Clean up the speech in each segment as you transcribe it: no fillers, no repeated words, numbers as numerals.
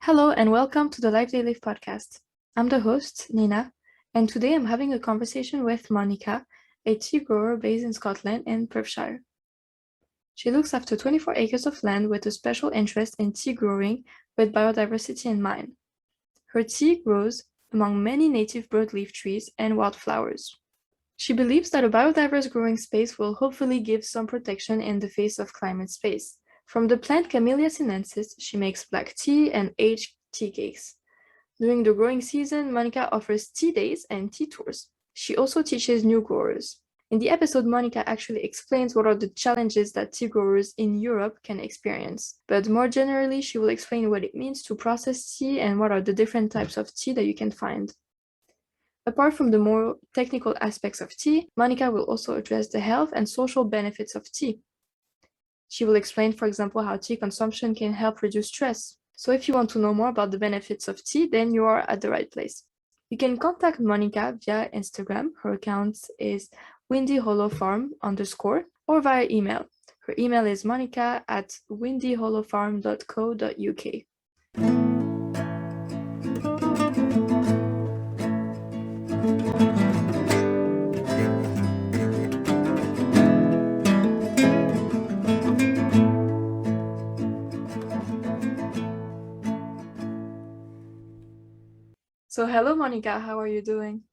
Hello and welcome to the Life They Live podcast. I'm the host, Nina, and today I'm having a conversation with Monica, a tea grower based in Scotland in Perthshire. She looks after 24 acres of land with a special interest in tea growing with biodiversity in mind. Her tea grows among many native broadleaf trees and wildflowers. She believes that a biodiverse growing space will hopefully give some protection in the face of climate space. From the plant Camellia sinensis, she makes black tea and aged tea cakes. During the growing season, Monica offers tea days and tea tours. She also teaches new growers. In the episode, Monica actually explains what are the challenges that tea growers in Europe can experience. But more generally, she will explain what it means to process tea and what are the different types of tea that you can find. Apart from the more technical aspects of tea, Monica will also address the health and social benefits of tea. She will explain, for example, how tea consumption can help reduce stress. So if you want to know more about the benefits of tea, then you are at the right place. You can contact Monica via Instagram. Her account is windyhollowfarm_, or via email. Her email is monica@windyhollowfarm.co.uk. So hello, Monica, how are you doing?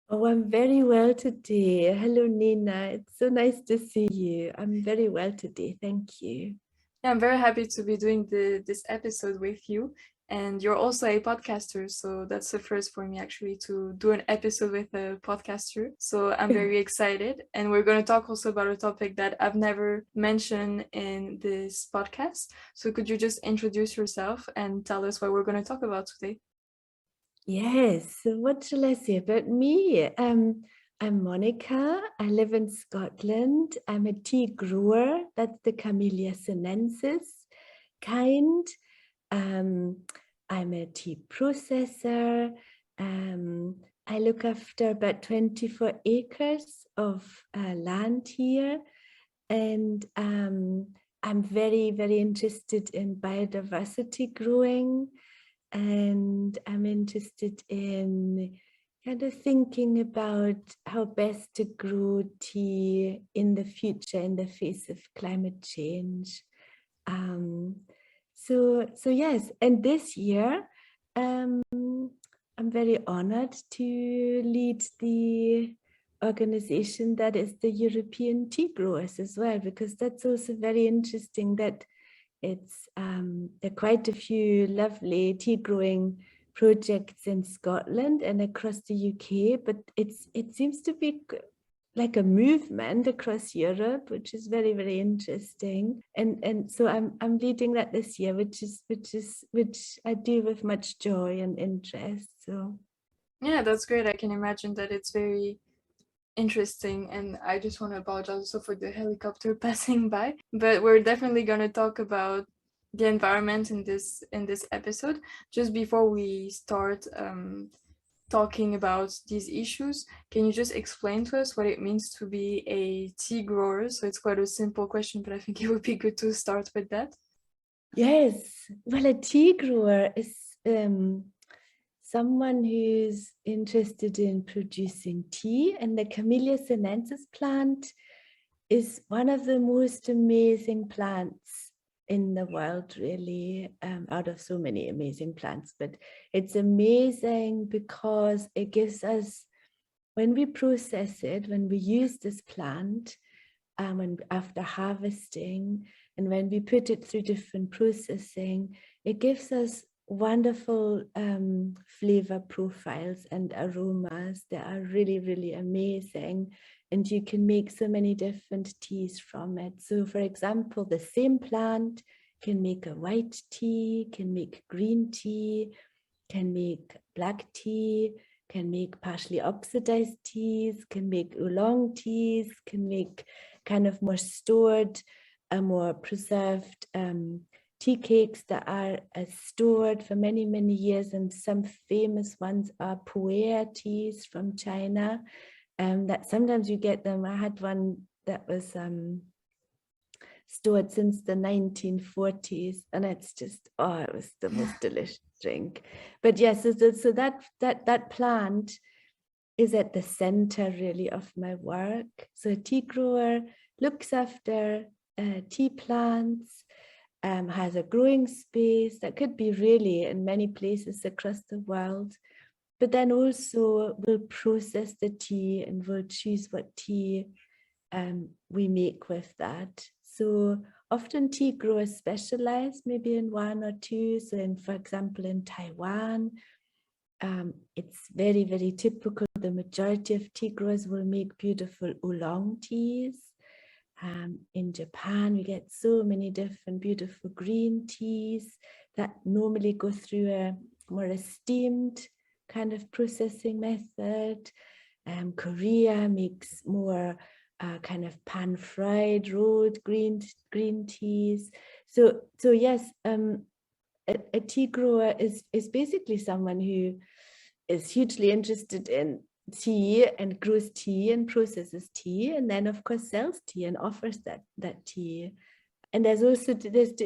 Oh, I'm very well today. Hello, Nina. It's so nice to see you. I'm very well today. Thank you. Yeah, I'm very happy to be doing this episode with you. And you're also a podcaster, so that's the first for me actually to do an episode with a podcaster. So I'm very excited. And we're going to talk also about a topic that I've never mentioned in this podcast. So could you just introduce yourself and tell us what we're going to talk about today? Yes. So what shall I say about me? I'm Monica. I live in Scotland. I'm a tea grower. That's the Camellia sinensis kind. I'm a tea processor. I look after about 24 acres of land here. And I'm very, very interested in biodiversity growing. And I'm interested in kind of thinking about how best to grow tea in the future in the face of climate change. So yes, and this year I'm very honored to lead the organization that is the European Tea Growers as well, because that's also very interesting that it's there are quite a few lovely tea growing projects in Scotland and across the UK, but it seems to be like a movement across Europe, which is very, very interesting. And so I'm leading that this year, which I do with much joy and interest. So Yeah, that's great. I can imagine that it's very interesting, and I just want to apologize also for the helicopter passing by, but we're definitely going to talk about the environment in this episode. Just before we start talking about these issues, can you just explain to us what it means to be a tea grower? So it's quite a simple question, but I think it would be good to start with that. yes, well, a tea grower is someone who's interested in producing tea, and the Camellia sinensis plant is one of the most amazing plants in the world, really, out of so many amazing plants. But it's amazing because it gives us, when we process it, when we use this plant, and after harvesting, and when we put it through different processing, it gives us wonderful flavor profiles and aromas that are really, really amazing. And you can make so many different teas from it. So for example, the same plant can make a white tea, can make green tea, can make black tea, can make partially oxidized teas, can make oolong teas, can make kind of more stored, more preserved tea cakes that are stored for many, many years. And some famous ones are pu'er teas from China. That sometimes you get them. I had one that was stored since the 1940s, and it's just, oh, it was the most delicious drink. But yes, so that plant is at the center really of my work. So a tea grower looks after tea plants, has a growing space that could be really in many places across the world, but then also will process the tea and will choose what tea we make with that. So often tea growers specialize maybe in one or two. So for example, in Taiwan, it's very, very typical. The majority of tea growers will make beautiful oolong teas. In Japan, we get so many different beautiful green teas that normally go through a more esteemed kind of processing method. Korea makes more kind of pan-fried rolled green teas. So yes, a tea grower is basically someone who is hugely interested in tea and grows tea and processes tea, and then of course sells tea and offers that tea. And there's also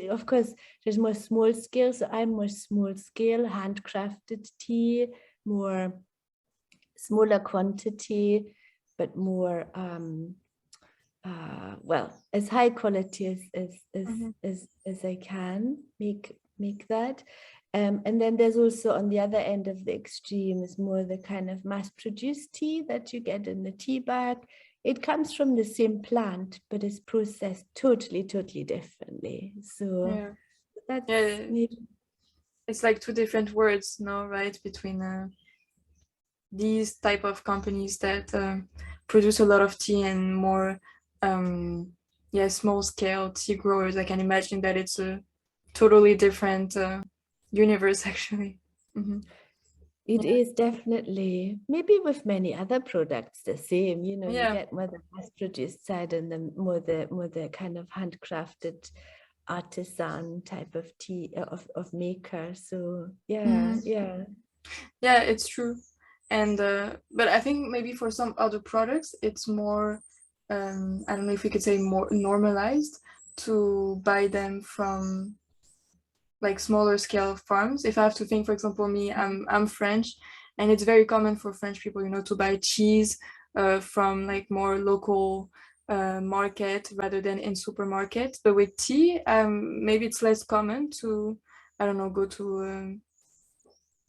of course there's more small scale. So I'm more small scale, handcrafted tea, more smaller quantity, but more well, as high quality as I can make that. And then there's also on the other end of the extreme is more the kind of mass-produced tea that you get in the tea bag. It comes from the same plant, but is processed totally differently. So that's maybe... It's like two different words, no, right? Between these type of companies that produce a lot of tea and more small scale tea growers. I can imagine that it's a totally different universe actually. It is definitely, maybe with many other products the same, you know. You get more the mass-produced side and the more the kind of handcrafted artisan type of tea of maker. So yeah, it's true. And but I think maybe for some other products it's more I don't know if we could say more normalized to buy them from like smaller scale farms. If I have to think, for example, me, I'm French, and it's very common for French people, you know, to buy cheese from like more local market rather than in supermarket. But with tea, maybe it's less common to, I don't know, go to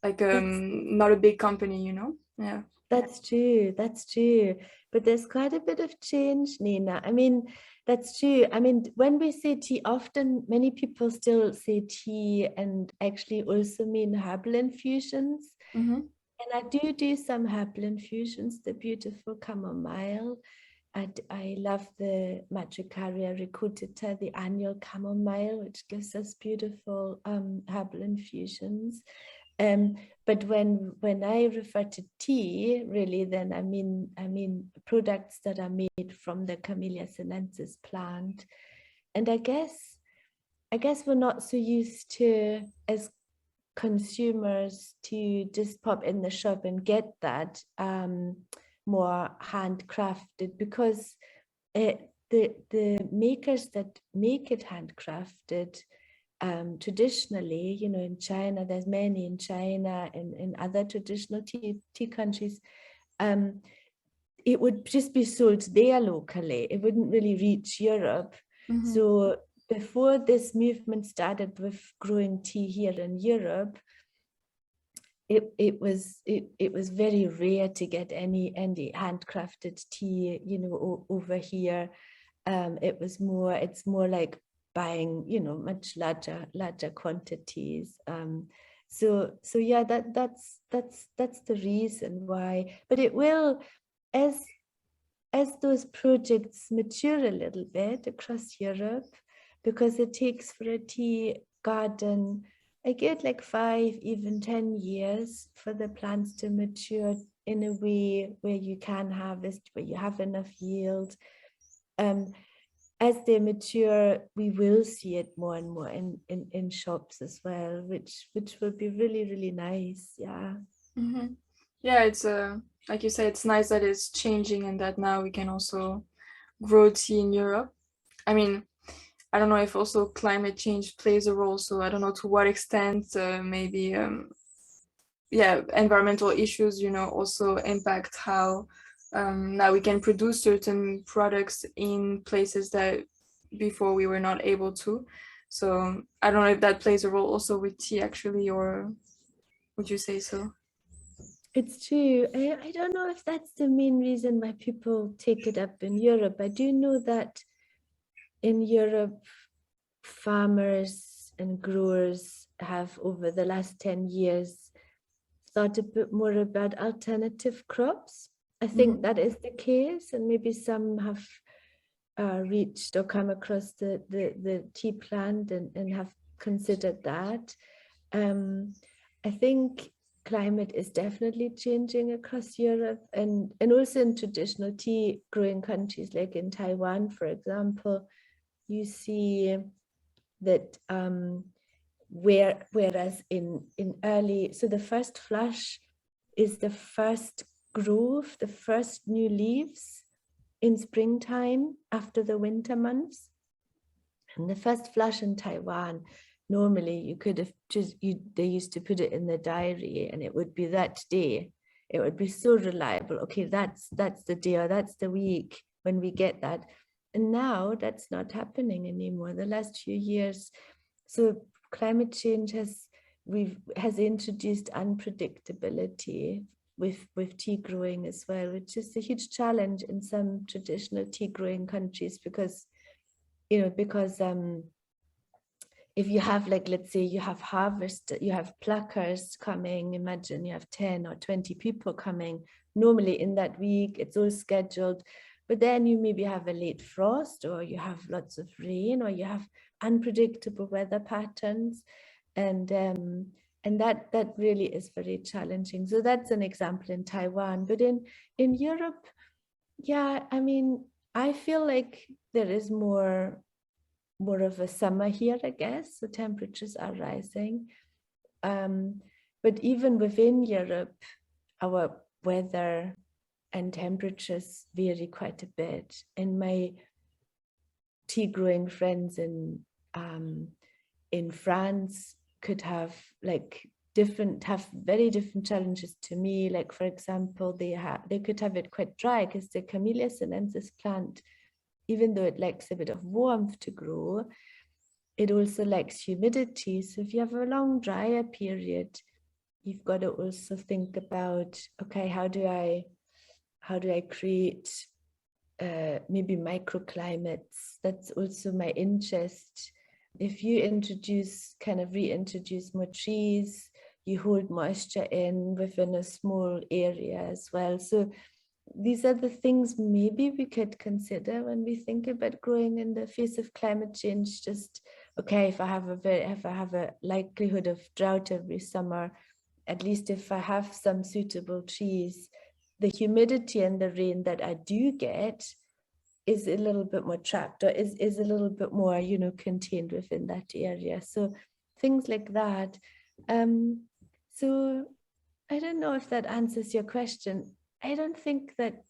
not a big company, you know. Yeah, that's true. But there's quite a bit of change, Nina. I mean, that's true. I mean, when we say tea, often many people still say tea and actually also mean herbal infusions. And I do some herbal infusions, the beautiful chamomile. I love the Matricaria recutita, the annual chamomile, which gives us beautiful herbal infusions. But when I refer to tea, really, then I mean products that are made from the Camellia sinensis plant. And I guess we're not so used to, as consumers, to just pop in the shop and get that more handcrafted, because the makers that make it handcrafted, traditionally, you know, in China, there's many in China and in other traditional tea countries, it would just be sold there locally. It wouldn't really reach Europe. So before this movement started with growing tea here in Europe, it was very rare to get any handcrafted tea, you know, over here. It's more like buying, you know, much larger quantities. So yeah, that's the reason why. But it will, as those projects mature a little bit across Europe, because it takes for a tea garden a good like 5, even 10 years for the plants to mature in a way where you can harvest, where you have enough yield. As they mature, we will see it more and more in shops as well, which will be really, really nice. Yeah. Yeah, it's like you said, it's nice that it's changing and that now we can also grow tea in Europe. I mean, I don't know if also climate change plays a role. So I don't know to what extent maybe environmental issues, also impact how now we can produce certain products in places that before we were not able to. So I don't know if that plays a role also with tea actually, or would you say so? It's true. I don't know if that's the main reason why people take it up in Europe. I do know that in Europe, farmers and growers have over the last 10 years thought a bit more about alternative crops. I think that is the case, and maybe some have reached or come across the tea plant and have considered that. I think climate is definitely changing across Europe and also in traditional tea growing countries like in Taiwan, for example. You see that whereas in early, so the first flush is the first growth, the first new leaves in springtime after the winter months. And the first flush in Taiwan, normally you could have they used to put it in the diary and it would be that day. It would be so reliable. Okay, that's the day or that's the week when we get that. And now that's not happening anymore. The last few years, so climate change has introduced unpredictability with tea growing as well, which is a huge challenge in some traditional tea growing countries because if you have, like, let's say you have harvest, you have pluckers coming, imagine you have 10 or 20 people coming, normally in that week, it's all scheduled, but then you maybe have a late frost or you have lots of rain or you have unpredictable weather patterns, and that really is very challenging. So that's an example in Taiwan, but in Europe, yeah, I mean, I feel like there is more of a summer here, I guess. So temperatures are rising. But even within Europe, our weather and temperatures vary quite a bit. And my tea growing friends in France could have very different challenges to me. Like, for example, they could have it quite dry because the Camellia sinensis plant, even though it likes a bit of warmth to grow, it also likes humidity. So if you have a long drier period, you've got to also think about, okay, how do I create maybe microclimates? That's also my interest. If you reintroduce more trees, you hold moisture in within a small area as well. So these are the things maybe we could consider when we think about growing in the face of climate change. Just, okay, if I have a likelihood of drought every summer, at least if I have some suitable trees, the humidity and the rain that I do get is a little bit more trapped, or is a little bit more, contained within that area. So things like that. So I don't know if that answers your question. I don't think that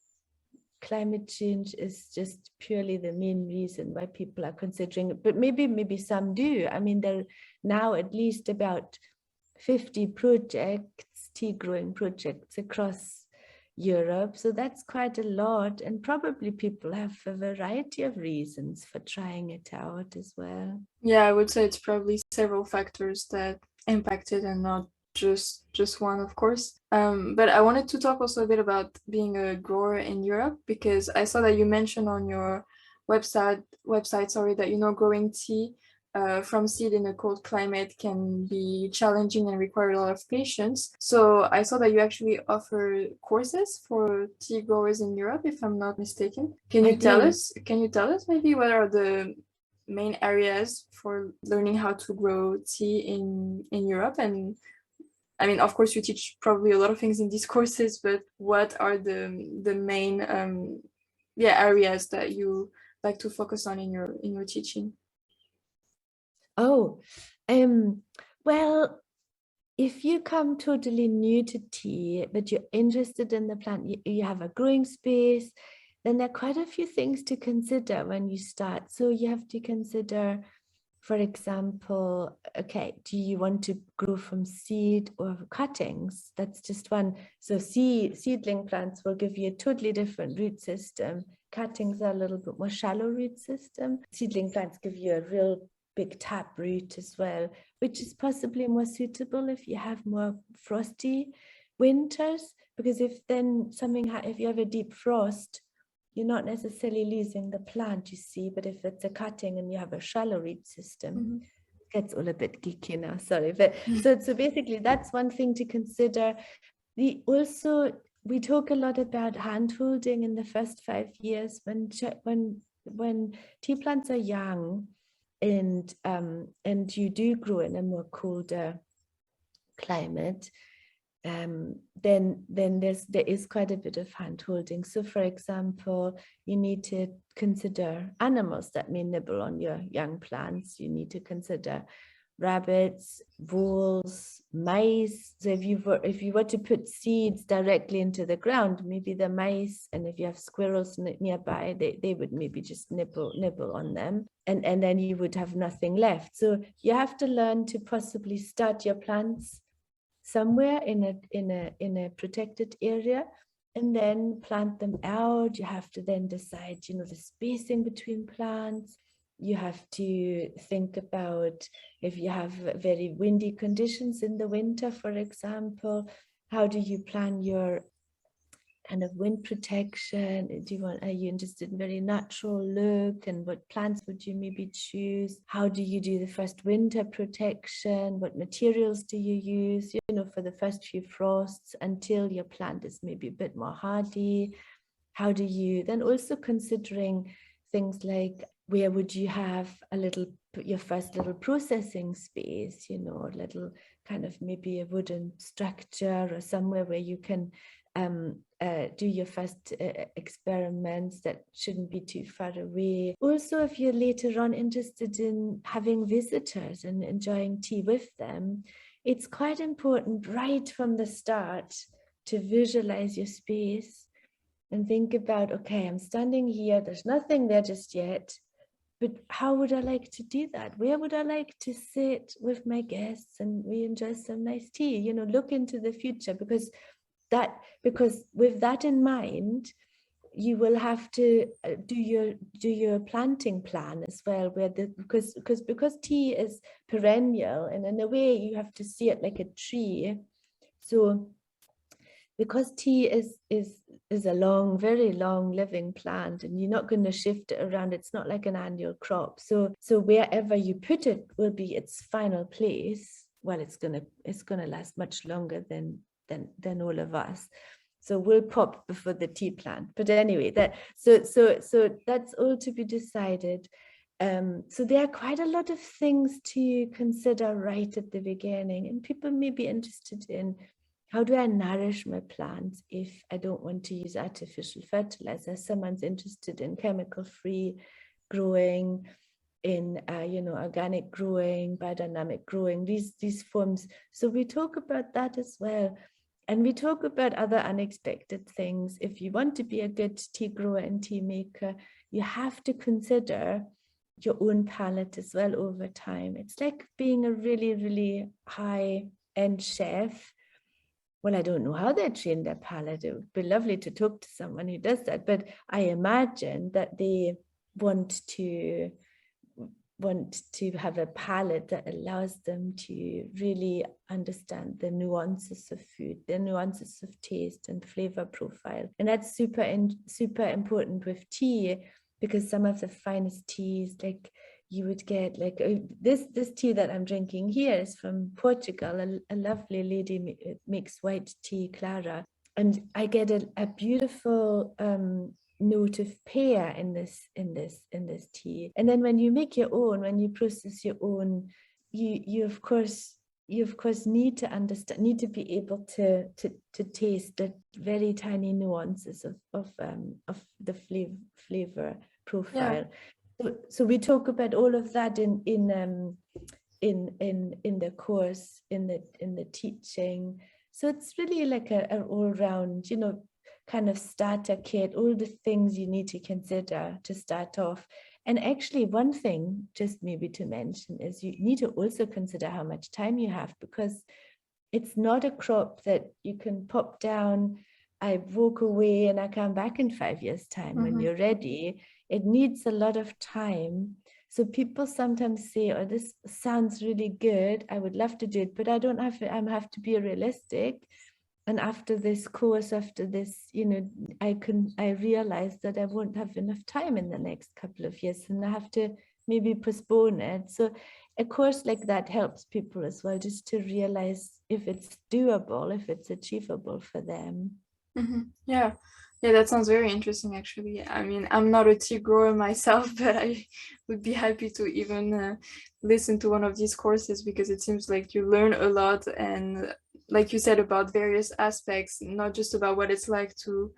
climate change is just purely the main reason why people are considering it, but maybe some do. I mean, there are now at least about 50 projects, tea growing projects across Europe. So that's quite a lot. And probably people have a variety of reasons for trying it out as well. Yeah, I would say it's probably several factors that impacted and not just one, of course. But I wanted to talk also a bit about being a grower in Europe, because I saw that you mentioned on your website, that growing tea from seed in a cold climate can be challenging and require a lot of patience. So I saw that you actually offer courses for tea growers in Europe, if I'm not mistaken. Can you tell us maybe what are the main areas for learning how to grow tea in Europe? And I mean, of course, you teach probably a lot of things in these courses, but what are the main areas that you like to focus on in your teaching? Oh, well, if you come totally new to tea, but you're interested in the plant, you have a growing space, then there are quite a few things to consider when you start. So you have to consider, for example, okay, do you want to grow from seed or cuttings? That's just one. So seedling plants will give you a totally different root system. Cuttings are a little bit more shallow root system. Seedling plants give you a real big tap root as well, which is possibly more suitable if you have more frosty winters, because if you have a deep frost, you're not necessarily losing the plant, you see, but if it's a cutting and you have a shallow root system, it gets all a bit geeky now, sorry. But so basically that's one thing to consider. We talk a lot about hand holding in the first 5 years when tea plants are young, and you do grow in a more colder climate. Then there is quite a bit of hand holding. So for example, you need to consider animals that may nibble on your young plants. You need to consider rabbits, voles, mice. So if you were to put seeds directly into the ground, maybe the mice, and if you have squirrels nearby, they would maybe just nibble on them, and then you would have nothing left. So you have to learn to possibly start your plants somewhere in a protected area, and then plant them out. You have to then decide, the spacing between plants. You have to think about if you have very windy conditions in the winter, for example, how do you plan your kind of wind protection? Are you interested in very natural look, and what plants would you maybe choose? How do you do the first winter protection? What materials do you use, for the first few frosts until your plant is maybe a bit more hardy? How do you then also considering things like where would you have your first little processing space, a little kind of maybe a wooden structure or somewhere where you can do your first experiments that shouldn't be too far away. Also, if you're later on interested in having visitors and enjoying tea with them, it's quite important right from the start to visualize your space and think about, okay, I'm standing here, there's nothing there just yet, but how would I like to do that? Where would I like to sit with my guests and we enjoy some nice tea? Look into the future, because with that in mind, you will have to do your planting plan as well, because tea is perennial, and in a way you have to see it like a tree. So because tea is a long, very long living plant, and you're not going to shift it around. It's not like an annual crop. So wherever you put it will be its final place. Well, it's gonna last much longer than all of us. So we'll pop before the tea plant. But anyway, so that's all to be decided. So there are quite a lot of things to consider right at the beginning, and people may be interested in, how do I nourish my plants if I don't want to use artificial fertilizer? Someone's interested in chemical-free growing, in organic growing, biodynamic growing, these forms. So we talk about that as well. And we talk about other unexpected things. If you want to be a good tea grower and tea maker, you have to consider your own palate as well over time. It's like being a really, really high-end chef. Well, I don't know how they train their palate. It would be lovely to talk to someone who does that, but I imagine that they want to have a palate that allows them to really understand the nuances of food, the nuances of taste and flavor profile. And that's super important with tea, because some of the finest teas, like you would get, like this tea that I'm drinking here is from Portugal. A lovely lady makes white tea, Clara, and I get a beautiful note of pear in this tea. And then when you make your own, when you process your own, you of course need to be able to taste the very tiny nuances of the flavor profile. Yeah. So we talk about all of that in the course, in the teaching. So it's really like an all-round, kind of starter kit, all the things you need to consider to start off. And actually, one thing just maybe to mention is you need to also consider how much time you have, because it's not a crop that you can pop down, I walk away and I come back in 5 years' time when you're ready. It needs a lot of time. So people sometimes say, oh, this sounds really good, I would love to do it, but I have to be realistic. And after this course, after this, I realize that I won't have enough time in the next couple of years, and I have to maybe postpone it. So a course like that helps people as well, just to realize if it's doable, if it's achievable for them. Yeah, that sounds very interesting, actually. I mean, I'm not a tea grower myself, but I would be happy to even listen to one of these courses, because it seems like you learn a lot, and like you said, about various aspects, not just about what it's like to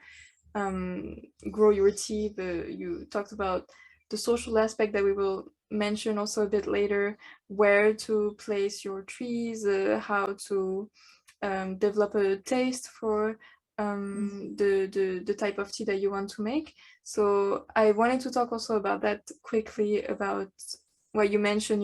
grow your tea, but you talked about the social aspect that we will mention also a bit later, where to place your trees, how to develop a taste for the type of tea that you want to make. So I wanted to talk also about that quickly, about what you mentioned,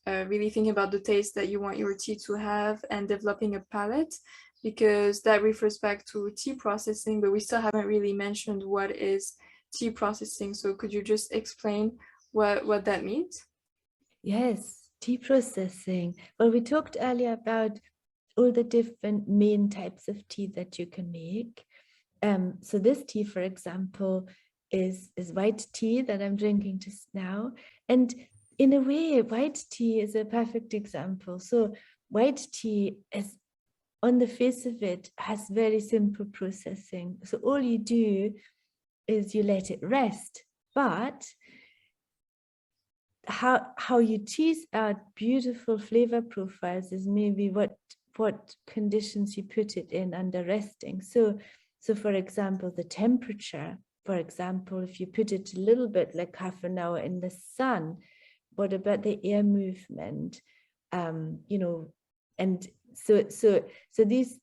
really thinking about the taste that you want your tea to have and developing a palate, because that refers back to tea processing, but we still haven't really mentioned what is tea processing. So could you just explain what that means? Yes, tea processing. Well, we talked earlier about all the different main types of tea that you can make. So this tea, for example, is white tea that I'm drinking just now. And in a way, white tea is a perfect example. So white tea is, on the face of it, has very simple processing. So all you do is you let it rest. But how you tease out beautiful flavor profiles is maybe what conditions you put it in under resting. So for example, the temperature, for example, if you put it a little bit like half an hour in the sun, what about the air movement? And so these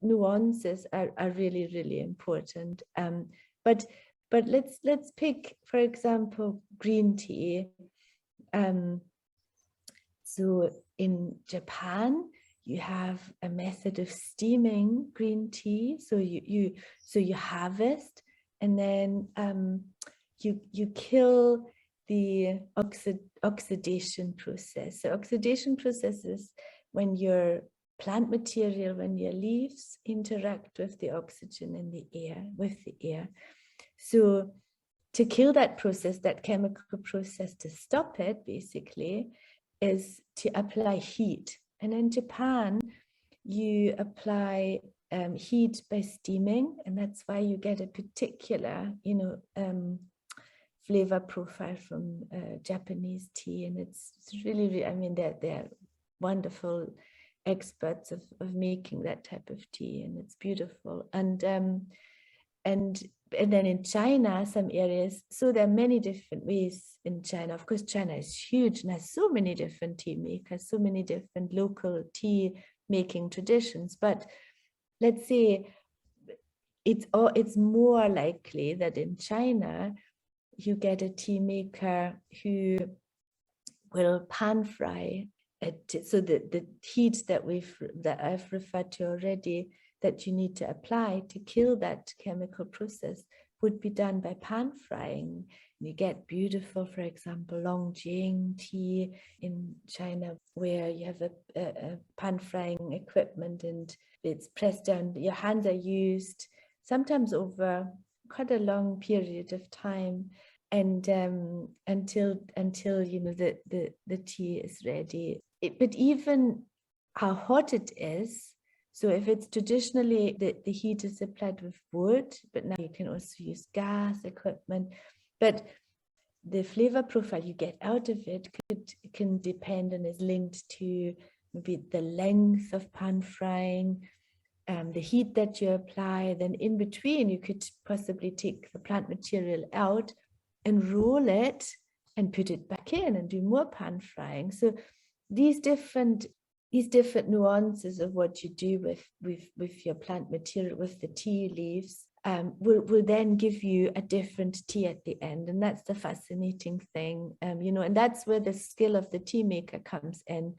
nuances are really, really important. But let's pick, for example, green tea. So in Japan, you have a method of steaming green tea. So you harvest, and then you kill the oxidation process. So oxidation process is when your plant material, when your leaves interact with the oxygen in the air, with the air. So to kill that process, that chemical process, to stop it, basically, is to apply heat. And in Japan, you apply heat by steaming, and that's why you get a particular, flavor profile from Japanese tea. And it's really, I mean, they're wonderful experts of making that type of tea, and it's beautiful. And then in China, some areas, so there are many different ways in China. Of course, China is huge and has so many different tea makers, so many different local tea making traditions. But let's say it's more likely that in China, you get a tea maker who will pan fry it. So the heat that I've referred to already, that you need to apply to kill that chemical process, would be done by pan frying. You get beautiful, for example, Longjing tea in China, where you have a pan frying equipment, and it's pressed down. Your hands are used sometimes over quite a long period of time, and until the tea is ready. But even how hot it is. So if it's traditionally, the heat is applied with wood, but now you can also use gas equipment. But the flavor profile you get out of it can depend and is linked to maybe the length of pan frying, the heat that you apply. Then in between, you could possibly take the plant material out and roll it and put it back in and do more pan frying. So these different nuances of what you do with your plant material, with the tea leaves, will then give you a different tea at the end. And that's the fascinating thing, and that's where the skill of the tea maker comes in.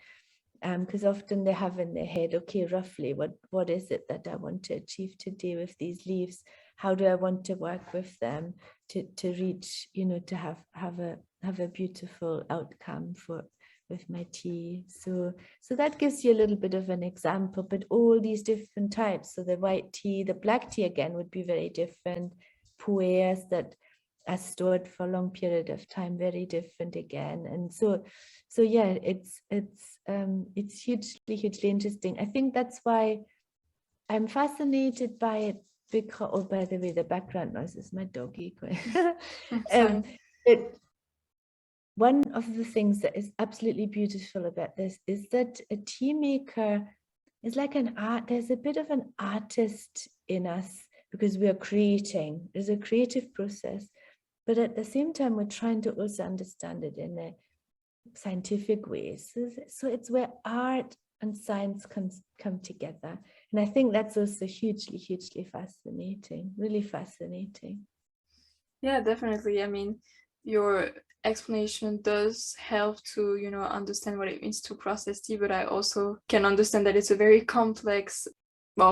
Because often they have in their head, okay, roughly, what is it that I want to achieve today with these leaves? How do I want to work with them to reach, to have a beautiful outcome with my tea? So that gives you a little bit of an example, but all these different types. So the white tea, the black tea again would be very different. Puers that are stored for a long period of time, very different again. And so yeah, it's hugely interesting. I think that's why I'm fascinated by it, because, oh, by the way, the background noise is my doggy. One of the things that is absolutely beautiful about this is that a tea maker is like an art. There's a bit of an artist in us because we are creating. There's a creative process, but at the same time, we're trying to also understand it in a scientific ways. So it's where art and science come together. And I think that's also hugely fascinating, really fascinating. Yeah, definitely. I mean, your explanation does help to, understand what it means to process tea, but I also can understand that it's a very complex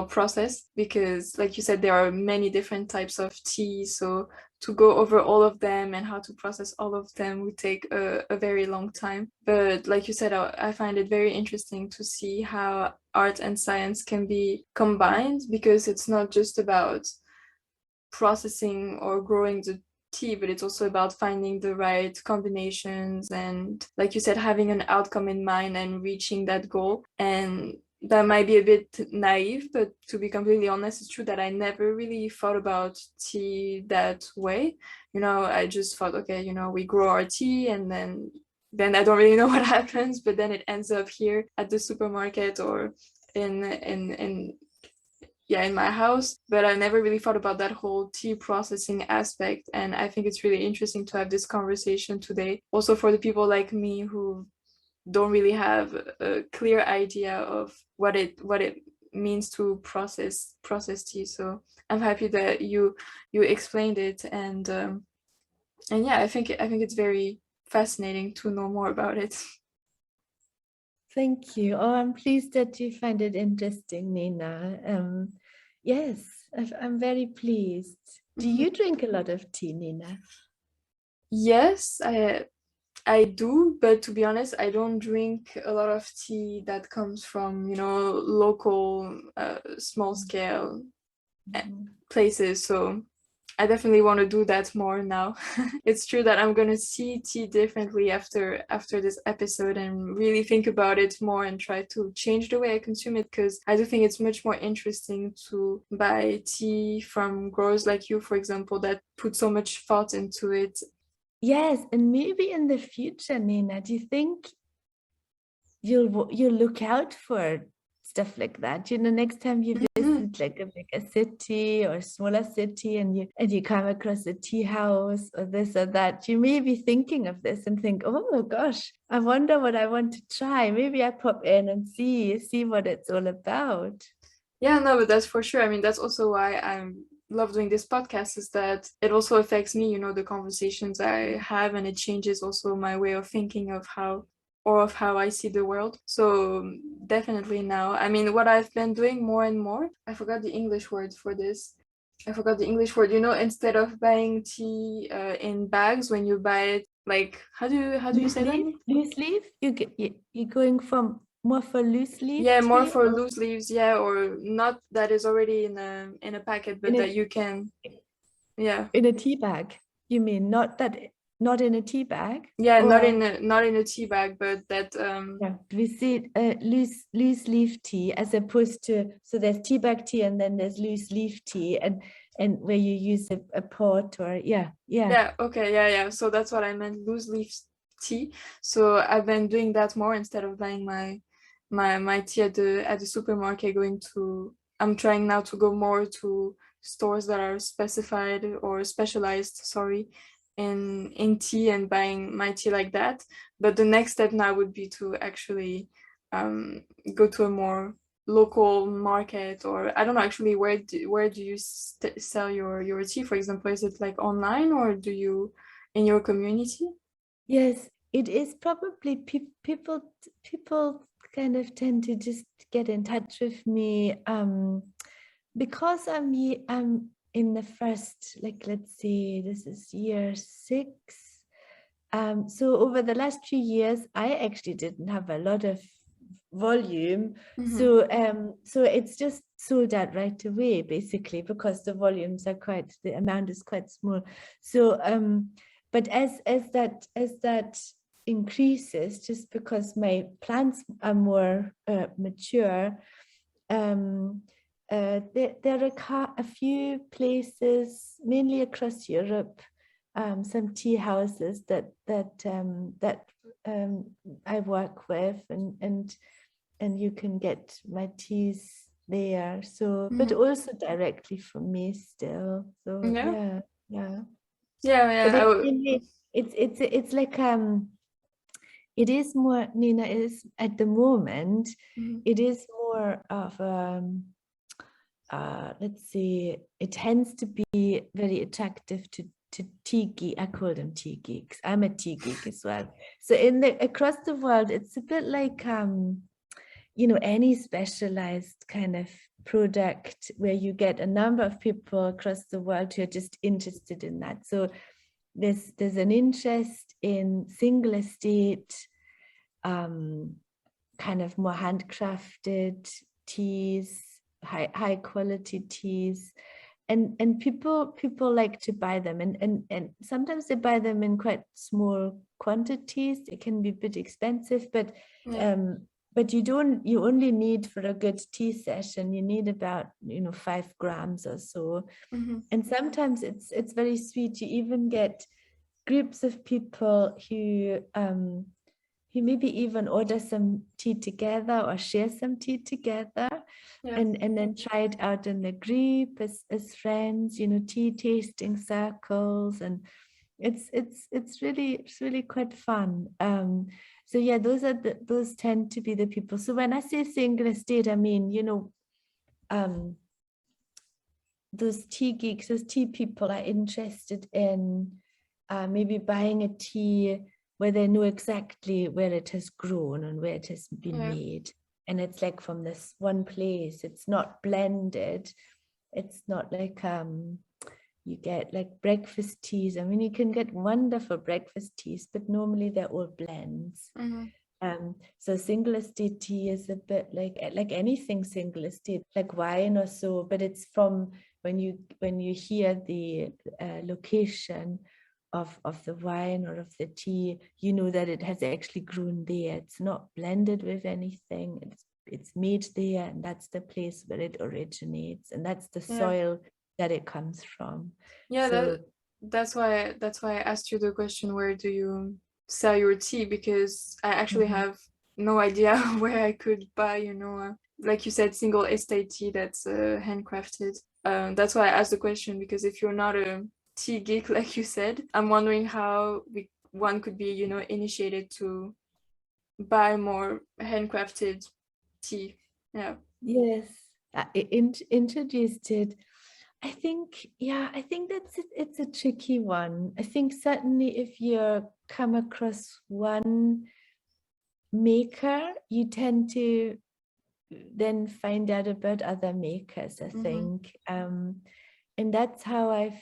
process, because like you said, there are many different types of tea. So to go over all of them and how to process all of them would take a very long time. But like you said, I find it very interesting to see how art and science can be combined, because it's not just about processing or growing the tea, but it's also about finding the right combinations and, like you said, having an outcome in mind and reaching that goal. And that might be a bit naive, but to be completely honest, it's true that I never really thought about tea that way. I just thought, okay, we grow our tea and then I don't really know what happens, but then it ends up here at the supermarket or in my house. But I never really thought about that whole tea processing aspect, and I think it's really interesting to have this conversation today, also for the people like me who don't really have a clear idea of what it means to process tea. So I'm happy that you explained it, and yeah, I think it's very fascinating to know more about it. Thank you. Oh, I'm pleased that you find it interesting, Nina. Yes, I'm very pleased. Do you drink a lot of tea, Nina? Yes, I do, but to be honest, I don't drink a lot of tea that comes from, local, small scale places. So I definitely want to do that more now. It's true that I'm gonna see tea differently after this episode and really think about it more and try to change the way I consume it, because I do think it's much more interesting to buy tea from growers like you, for example, that put so much thought into it. Yes, and maybe in the future, Nina, do you think you'll look out for stuff like that? Next time you visit like a bigger city or a smaller city, and you come across a tea house or this or that, you may be thinking of this and think, oh my gosh, I wonder what I want to try. Maybe I pop in and see what it's all about. Yeah, no, but that's for sure. I mean, that's also why I love doing this podcast, is that it also affects me, the conversations I have, and it changes also my way of thinking of how I see the world. So definitely now, I mean, what I've been doing more and more, I forgot the English word for this. Instead of buying tea in bags, when you buy it, like, how do you say that? Loose leaf? You're going from more for loose leaf Yeah, more tea, for or loose leaves, yeah, or not that is already in a packet, but that you can, yeah. in a tea bag? You mean not in a tea bag? Yeah, not Or in a tea bag, but that yeah, we see loose leaf tea as opposed to, so there's tea bag tea and then there's loose leaf tea, and where you use a pot, or yeah. okay, yeah. So that's what I meant, loose leaf tea. So I've been doing that more instead of buying my tea at the supermarket. I'm trying now to go more to stores that are specified or specialized, sorry, in tea, and buying my tea like that. But the next step now would be to actually go to a more local market, or I don't know actually where do you sell your tea, for example? Is it like online, or do you in your community? Yes, it is probably people kind of tend to just get in touch with me because I'm in the first, like, let's say this is year 6. So over the last few years, I actually didn't have a lot of volume. So it's just sold out right away, basically, because the amount is quite small. So but as that increases, just because my plants are more mature, there are a few places, mainly across Europe, some tea houses that I work with, and you can get my teas there. So, but also directly from me still. So Yeah, yeah, yeah. yeah, But I it's would. mainly it's like it is more, Nina, is at the moment it is more of let's say it tends to be very attractive to tea geek. I call them tea geeks. I'm a tea geek as well. So across the world, it's a bit like any specialized kind of product where you get a number of people across the world who are just interested in that. So there's an interest in single estate, kind of more handcrafted teas, high quality teas, and people like to buy them, and sometimes they buy them in quite small quantities. It can be a bit expensive, but you only need, for a good tea session, you need about 5 grams or so. And sometimes it's very sweet. You even get groups of people who maybe even order some tea together or share some tea together, and then try it out in the group as friends, tea tasting circles, and it's really quite fun. So yeah, those tend to be the people. So when I say single estate, I mean, those tea geeks, those tea people are interested in maybe buying a tea where they know exactly where it has grown and where it has been made. And it's like from this one place. It's not blended. It's not like you get like breakfast teas. I mean, you can get wonderful breakfast teas, but normally they're all blends. So single estate tea is a bit like anything single estate, like wine or so, but it's from when you hear the location of the wine or of the tea, you know that it has actually grown there. It's not blended with anything. It's made there, and that's the place where it originates, and that's the soil that it comes from. Yeah, So that's why I asked you the question, where do you sell your tea, because I actually have no idea where I could buy, like you said, single estate tea that's handcrafted. That's why I asked the question, because if you're not a tea geek, like you said, I'm wondering how one could be, initiated to buy more handcrafted tea. Yeah. yes, introduced it. I think that's it. It's a tricky one. I think certainly if you come across one maker, you tend to then find out about other makers, I think. And that's how I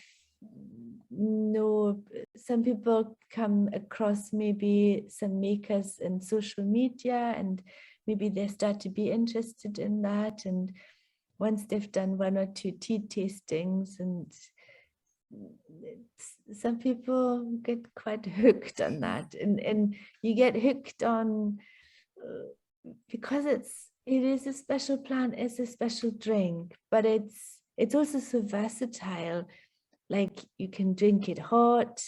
know some people come across maybe some makers in social media, and maybe they start to be interested in that. And once they've done 1 or 2 tea tastings, and some people get quite hooked on that, and you get hooked on because it is a special plant, it's a special drink, but it's also so versatile. Like, you can drink it hot,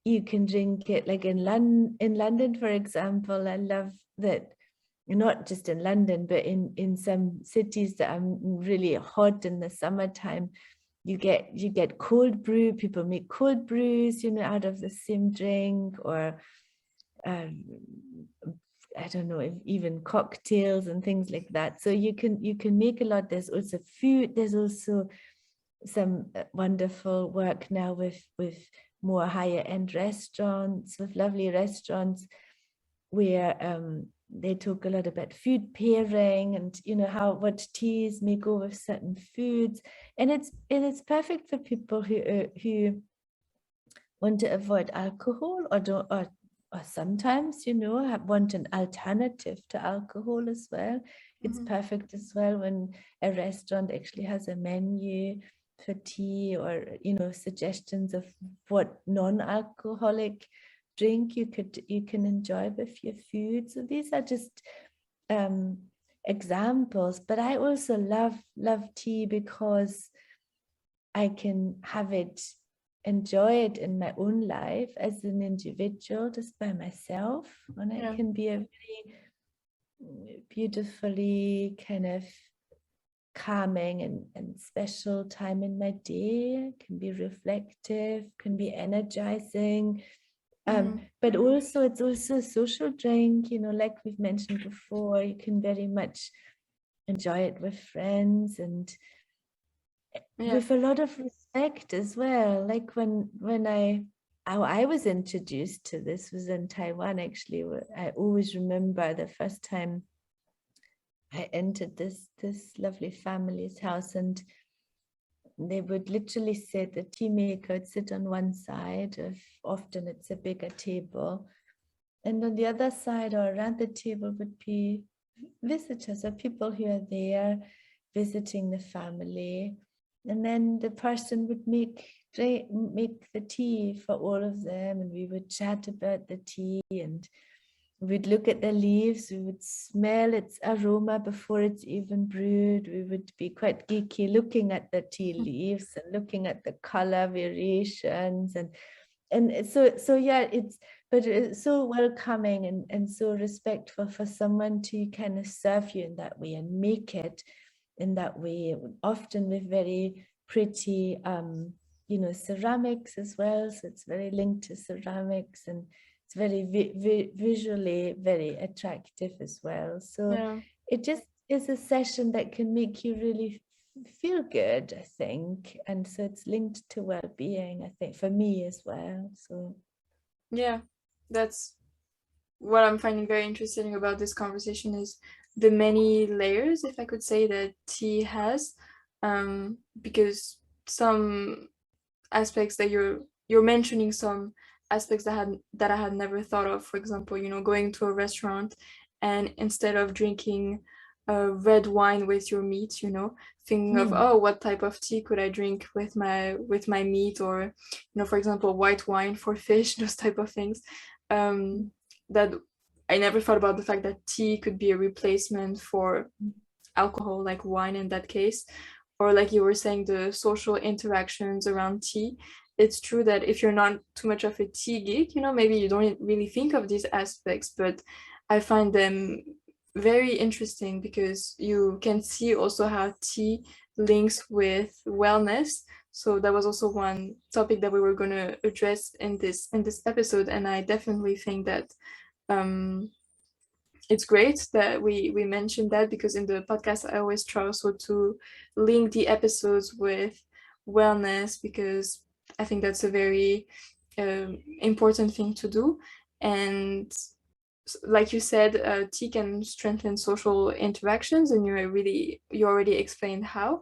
you can drink it like in London, for example. I love that, not just in London, but in some cities that are really hot in the summertime, you get cold brew. People make cold brews, out of the same drink, or I don't know, even cocktails and things like that. So you can make a lot. There's also food. There's also some wonderful work now with more higher end restaurants, with lovely restaurants where they talk a lot about food pairing and what teas may go with certain foods, and it's perfect for people who want to avoid alcohol or sometimes want an alternative to alcohol as well. It's perfect as well when a restaurant actually has a menu for tea or suggestions of what non-alcoholic drink you can enjoy with your food. So these are just examples, but I also love tea because I can enjoy it in my own life as an individual, just by myself, and it can be a very beautifully kind of calming and special time in my day. It can be reflective, can be energizing. But also it's also a social drink, like we've mentioned before. You can very much enjoy it with friends and with a lot of respect as well. Like how I was introduced to this was in Taiwan, actually. I always remember the first time I entered this lovely family's house, and they would literally sit, the tea maker would sit on one side of, often it's a bigger table, and on the other side or around the table would be visitors or people who are there visiting the family. And then the person would make the tea for all of them, and we would chat about the tea, and we'd look at the leaves, we would smell its aroma before it's even brewed. We would be quite geeky looking at the tea leaves and looking at the color variations, and so yeah, it's so welcoming and so respectful for someone to kind of serve you in that way and make it in that way, often with very pretty ceramics as well. So it's very linked to ceramics, and it's very visually very attractive as well. So it just is a session that can make you really feel good, I think. And so it's linked to well-being, I think, for me as well. So yeah, that's what I'm finding very interesting about this conversation, is the many layers, if I could say, that tea has, because some aspects that you're mentioning, some aspects that I had never thought of. For example, going to a restaurant and instead of drinking red wine with your meat, thinking of, oh, what type of tea could I drink with my meat, or for example, white wine for fish, those type of things. That I never thought about, the fact that tea could be a replacement for alcohol, like wine in that case. Or like you were saying, the social interactions around tea. It's true that if you're not too much of a tea geek, maybe you don't really think of these aspects, but I find them very interesting, because you can see also how tea links with wellness. So that was also one topic that we were going to address in this episode, and I definitely think that it's great that we mentioned that, because in the podcast I always try also to link the episodes with wellness, because I think that's a very important thing to do. And like you said, tea can strengthen social interactions, and you already explained how.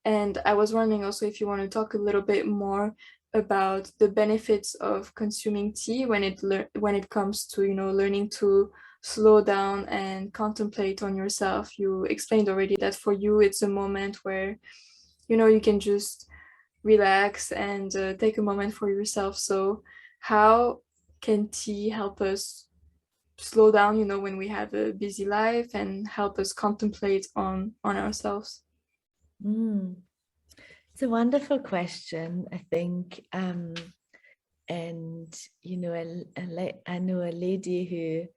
And I was wondering also if you want to talk a little bit more about the benefits of consuming tea when it comes to learning to slow down and contemplate on yourself. You explained already that for you it's a moment where you can just relax and take a moment for yourself. So how can tea help us slow down when we have a busy life, and help us contemplate on ourselves? It's a wonderful question, I think. And I know a lady who,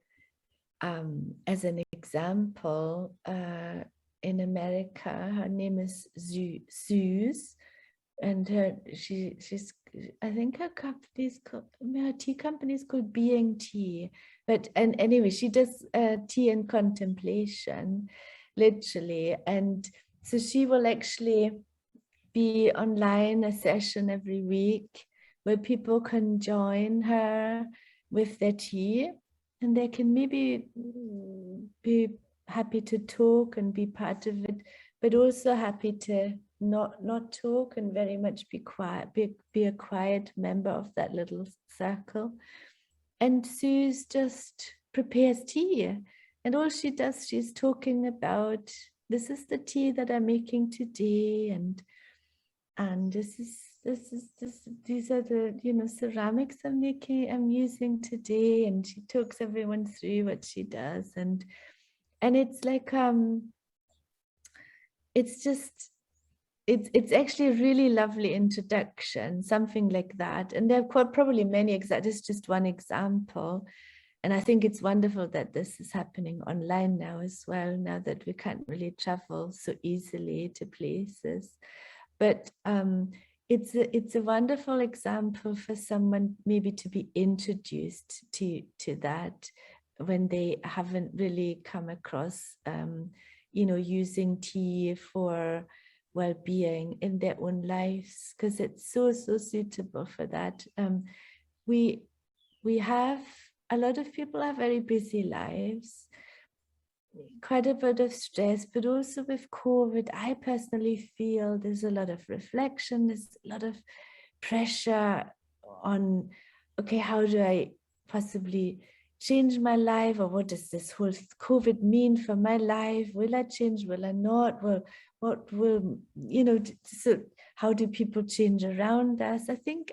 as an example, in America, her name is Suze, and she's I think her tea company is called Being Tea, and anyway, she does tea and contemplation, literally. And so she will actually be online a session every week where people can join her with their tea, and they can maybe be happy to talk and be part of it, but also happy to not talk and very much be quiet, be a quiet member of that little circle. And Suze just prepares tea, and all she does, she's talking about, this is the tea that I'm making today, and these are the ceramics I'm using today, and she talks everyone through what she does, and it's like it's actually a really lovely introduction, something like that. And there are probably many examples. It's just one example. And I think it's wonderful that this is happening online now as well, now that we can't really travel so easily to places. But it's a wonderful example for someone maybe to be introduced to that when they haven't really come across, using tea for well-being in their own lives, because it's so suitable for that. We have, a lot of people have very busy lives, quite a bit of stress, but also with COVID, I personally feel there's a lot of reflection, there's a lot of pressure on, okay, how do I possibly change my life, or what does this whole COVID mean for my life? Will I change? Will I not? Well, what will, so how do people change around us? I think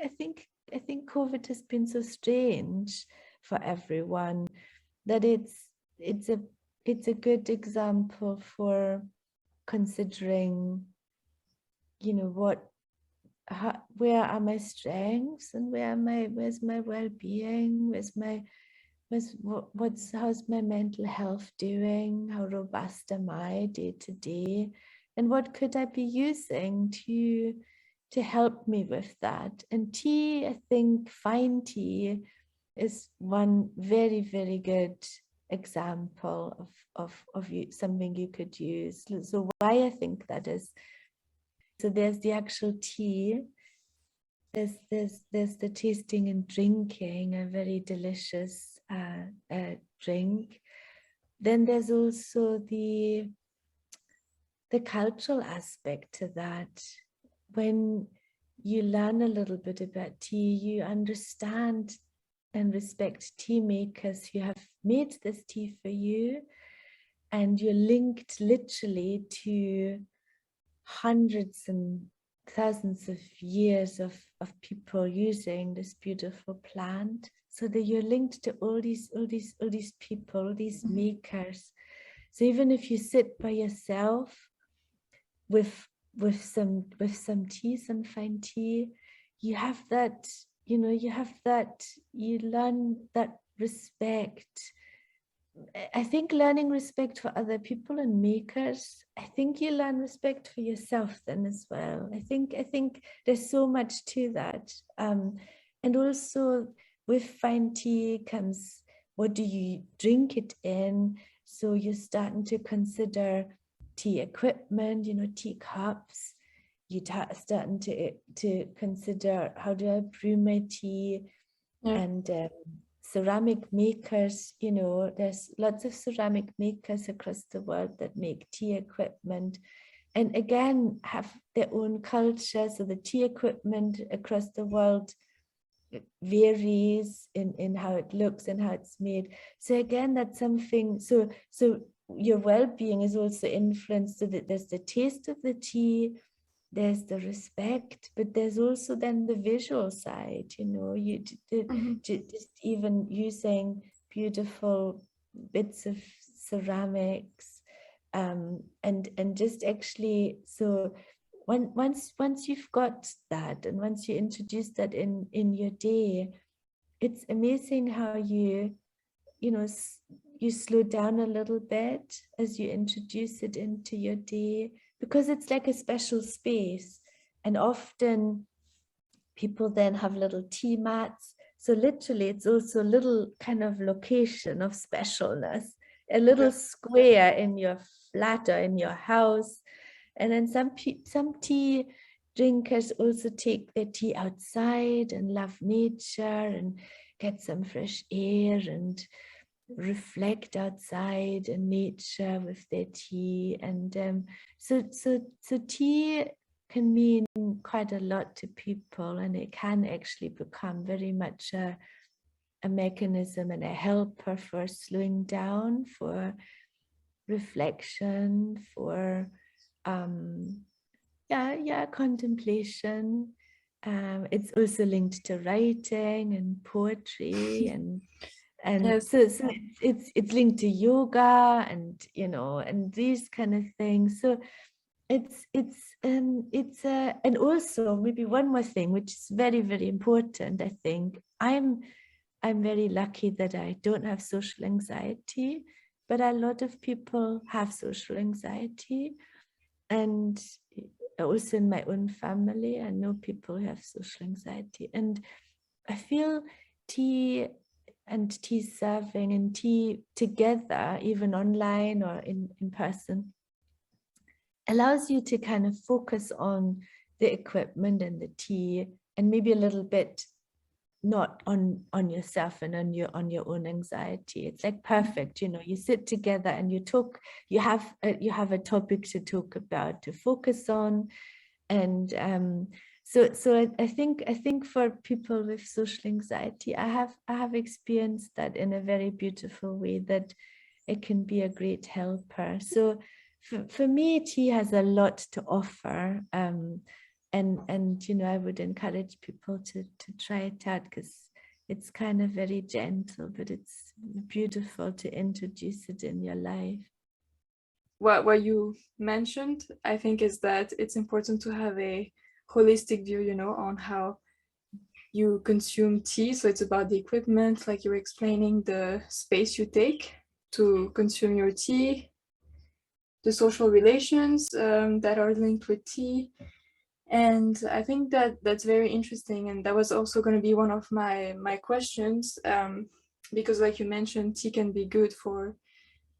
COVID has been so strange for everyone that it's a good example for considering, where are my strengths, and where's my well-being, how's my mental health doing, how robust am I day to day, and what could I be using to help me with that. And tea, I think fine tea is one very, very good example of something you could use. So why I think that is, so there's the actual tea, there's the tasting and drinking, a very delicious drink. Then there's also the cultural aspect to that. When you learn a little bit about tea, you understand and respect tea makers who have made this tea for you, and you're linked literally to hundreds and thousands of years of people using this beautiful plant, so that you're linked to all these people, these makers. So even if you sit by yourself with some tea, some fine tea, you have that, you learn that respect. I think learning respect for other people and makers, I think you learn respect for yourself then as well. I think there's so much to that. And also with fine tea comes, what do you drink it in? So you're starting to consider tea equipment, tea cups. You're starting to consider, how do I brew my tea? Yeah. And ceramic makers, there's lots of ceramic makers across the world that make tea equipment, and again have their own culture. So the tea equipment across the world varies in how it looks and how it's made. So again, that's something, so your well-being is also influenced, so that there's the taste of the tea, there's the respect, but there's also then the visual side, just even using beautiful bits of ceramics, and just actually, so once you've got that, and once you introduce that in your day, it's amazing how you slow down a little bit as you introduce it into your day, because it's like a special space. And often people then have little tea mats, So literally, it's also a little kind of location of specialness, a little square in your flat or in your house. And then some tea drinkers also take their tea outside and love nature and get some fresh air and reflect outside in nature with their tea. And so tea can mean quite a lot to people, and it can actually become very much a mechanism and a helper for slowing down, for reflection, for contemplation. It's also linked to writing and poetry, and Yes. so it's linked to yoga and and these kind of things. So and also maybe one more thing which is very, very important. I think I'm very lucky that I don't have social anxiety, but a lot of people have social anxiety. And also in my own family, I know people who have social anxiety. And I feel tea and tea serving and tea together, even online or in person, allows you to kind of focus on the equipment and the tea, and maybe a little bit not on yourself and on your own anxiety. It's like perfect, you sit together and you talk, you have a topic to talk about, to focus on. And so I think for people with social anxiety, I have experienced that in a very beautiful way, that it can be a great helper. So for me, tea has a lot to offer. And I would encourage people to try it out, because it's kind of very gentle, but it's beautiful to introduce it in your life. What you mentioned, I think, is that it's important to have a holistic view, on how you consume tea. So it's about the equipment, like you were explaining, the space you take to consume your tea, the social relations that are linked with tea. And I think that that's very interesting, and that was also going to be one of my questions, because like you mentioned, tea can be good for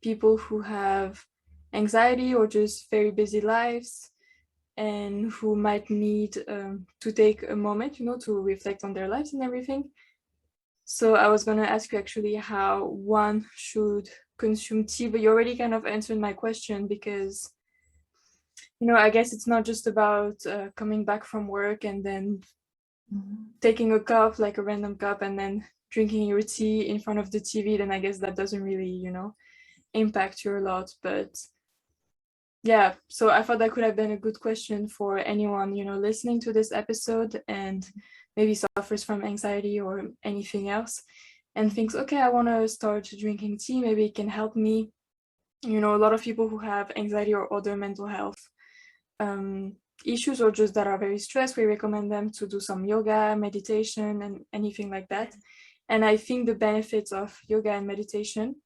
people who have anxiety or just very busy lives, and who might need to take a moment, to reflect on their lives and everything. So I was going to ask you actually how one should consume tea, but you already kind of answered my question, because I guess it's not just about coming back from work and then taking a cup, like a random cup, and then drinking your tea in front of the TV. Then I guess that doesn't really, impact you a lot. But yeah, so I thought that could have been a good question for anyone, listening to this episode and maybe suffers from anxiety or anything else, and thinks, okay, I want to start drinking tea. Maybe it can help me. A lot of people who have anxiety or other mental health issues, or just that are very stressed, we recommend them to do some yoga, meditation, and anything like that. And I think the benefits of yoga and meditation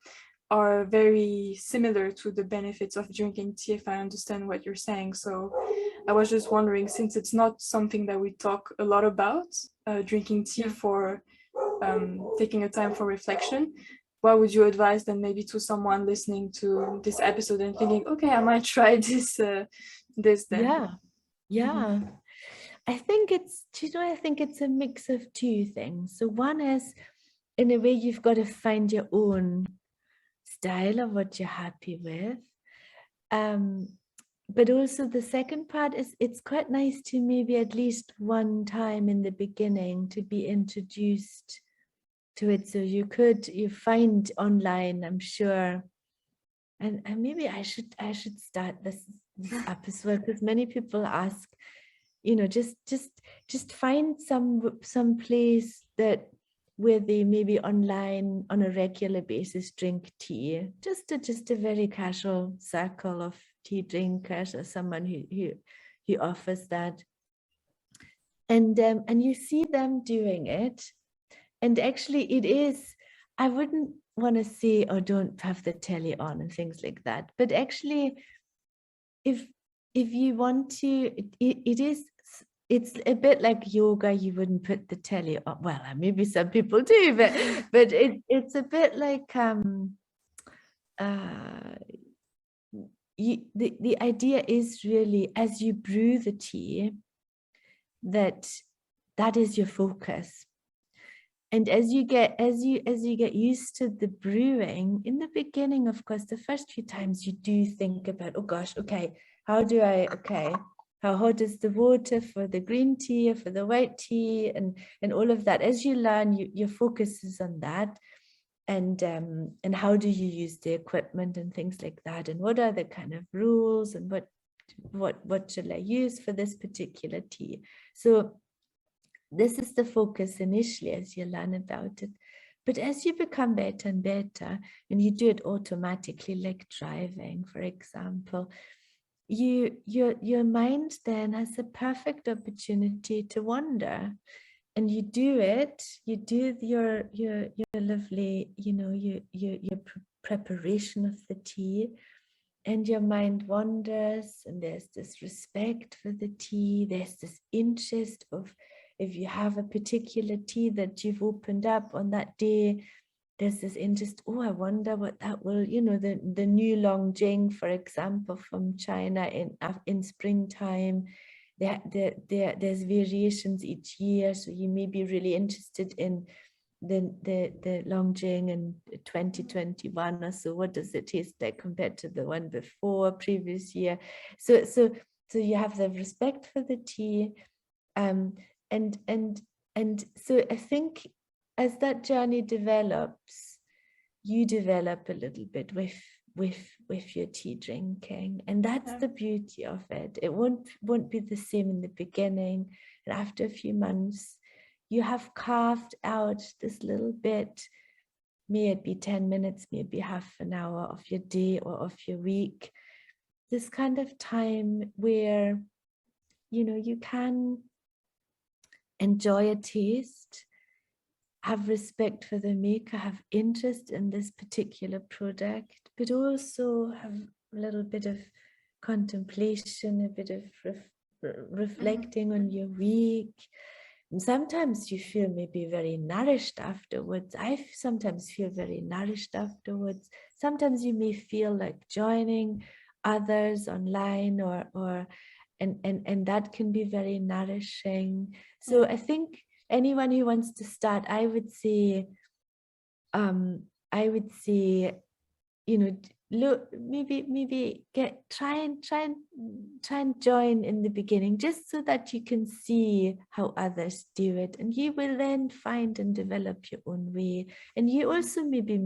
are very similar to the benefits of drinking tea, if I understand what you're saying. So I was just wondering, since it's not something that we talk a lot about, drinking tea for taking a time for reflection, what would you advise then maybe to someone listening to this episode and thinking, okay, I might try this then? Yeah. I think it's a mix of two things. So one is, in a way, you've got to find your own style of what you're happy with. But also the second part is, it's quite nice to maybe at least one time in the beginning to be introduced to it. So you find online, I'm sure, and maybe I should start this up as well, because many people ask, just find some place where they maybe online on a regular basis drink tea, just a very casual circle of tea drinkers, or someone who offers that, and you see them doing it. And actually it is, I wouldn't want to say, oh, don't have the telly on and things like that, but actually if you want to, it is it's a bit like yoga. You wouldn't put the telly on. Well, maybe some people do, but it's a bit like the idea is really, as you brew the tea, that is your focus. And as you get used to the brewing, in the beginning, of course, the first few times you do think about, oh gosh, okay, how hot is the water for the green tea or for the white tea, and all of that. As you learn, your focus is on that, and how do you use the equipment and things like that, and what are the kind of rules, and what should I use for this particular tea. So this is the focus initially as you learn about it. But as you become better and better, and you do it automatically, like driving, for example, your mind then has a perfect opportunity to wander. And you do your lovely, your preparation of the tea, and your mind wanders, and there's this respect for the tea, there's this interest of, if you have a particular tea that you've opened up on that day, there's this interest, oh, I wonder what that will, the new Longjing, for example, from China in springtime. There's variations each year, so you may be really interested in the Longjing in 2021 or so. What does it taste like compared to the one before, previous year? So you have the respect for the tea, and so I think as that journey develops, you develop a little bit with your tea drinking, and that's the beauty of it. It won't be the same in the beginning, and after a few months you have carved out this little bit, may it be 10 minutes, maybe half an hour of your day or of your week, this kind of time where you can enjoy a taste, have respect for the maker, have interest in this particular product, but also have a little bit of contemplation, a bit of reflecting on your week. And sometimes you feel maybe very nourished afterwards. I sometimes feel very nourished afterwards. Sometimes you may feel like joining others online, and that can be very nourishing. So I think anyone who wants to start, I would say, look, maybe try and join in the beginning, just so that you can see how others do it, and you will then find and develop your own way. And you also maybe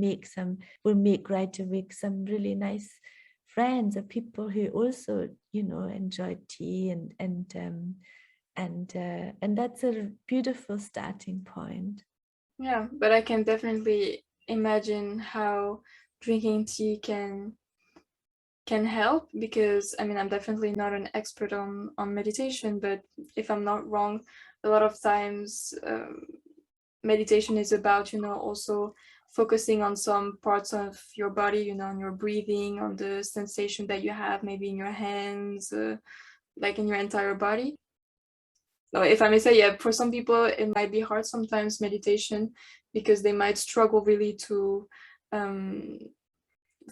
will make right away some really nice friends or people who also enjoy tea, and that's a beautiful starting point. Yeah, but I can definitely imagine how drinking tea can help, because I mean, I'm definitely not an expert on meditation, but if I'm not wrong, a lot of times meditation is about also focusing on some parts of your body, on your breathing, on the sensation that you have maybe in your hands, like in your entire body. So if I may say, yeah, for some people it might be hard sometimes, meditation, because they might struggle really to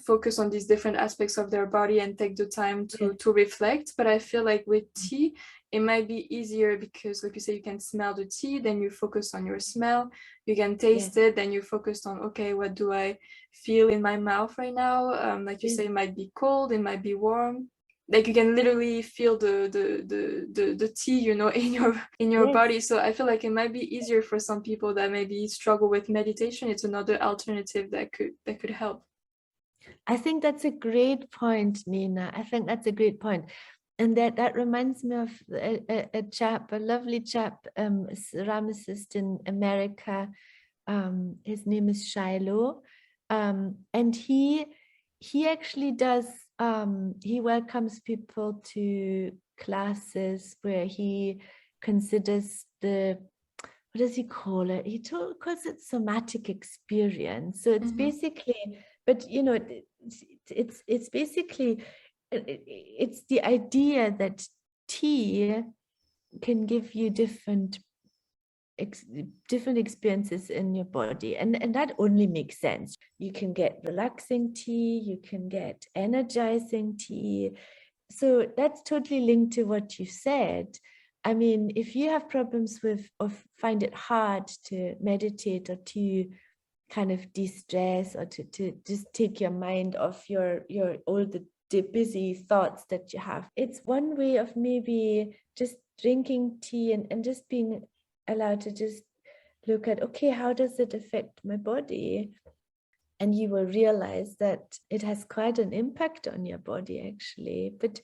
focus on these different aspects of their body and take the time to reflect. But I feel like with tea, it might be easier, because like you say, you can smell the tea, then you focus on your smell, you can taste it, then you focus on, okay, what do I feel in my mouth right now? Like you say, it might be cold, it might be warm. Like you can literally feel the tea, in your body. So I feel like it might be easier for some people that maybe struggle with meditation. It's another alternative that could help. I think that's a great point, Nina. I think that's a great point. And that reminds me of a lovely chap, ceramicist in America. His name is Shiloh. And he actually does, he welcomes people to classes where he considers what does he call it? He calls it somatic experience. So it's basically, but it's basically, it's the idea that tea can give you different experiences in your body, and that only makes sense. You can get relaxing tea, you can get energizing tea, so that's totally linked to what you said. I mean, if you have problems with or find it hard to meditate or to kind of de-stress or to just take your mind off your all the busy thoughts that you have, it's one way of maybe just drinking tea and just being allowed to just look at, okay, how does it affect my body? And you will realize that it has quite an impact on your body, actually. But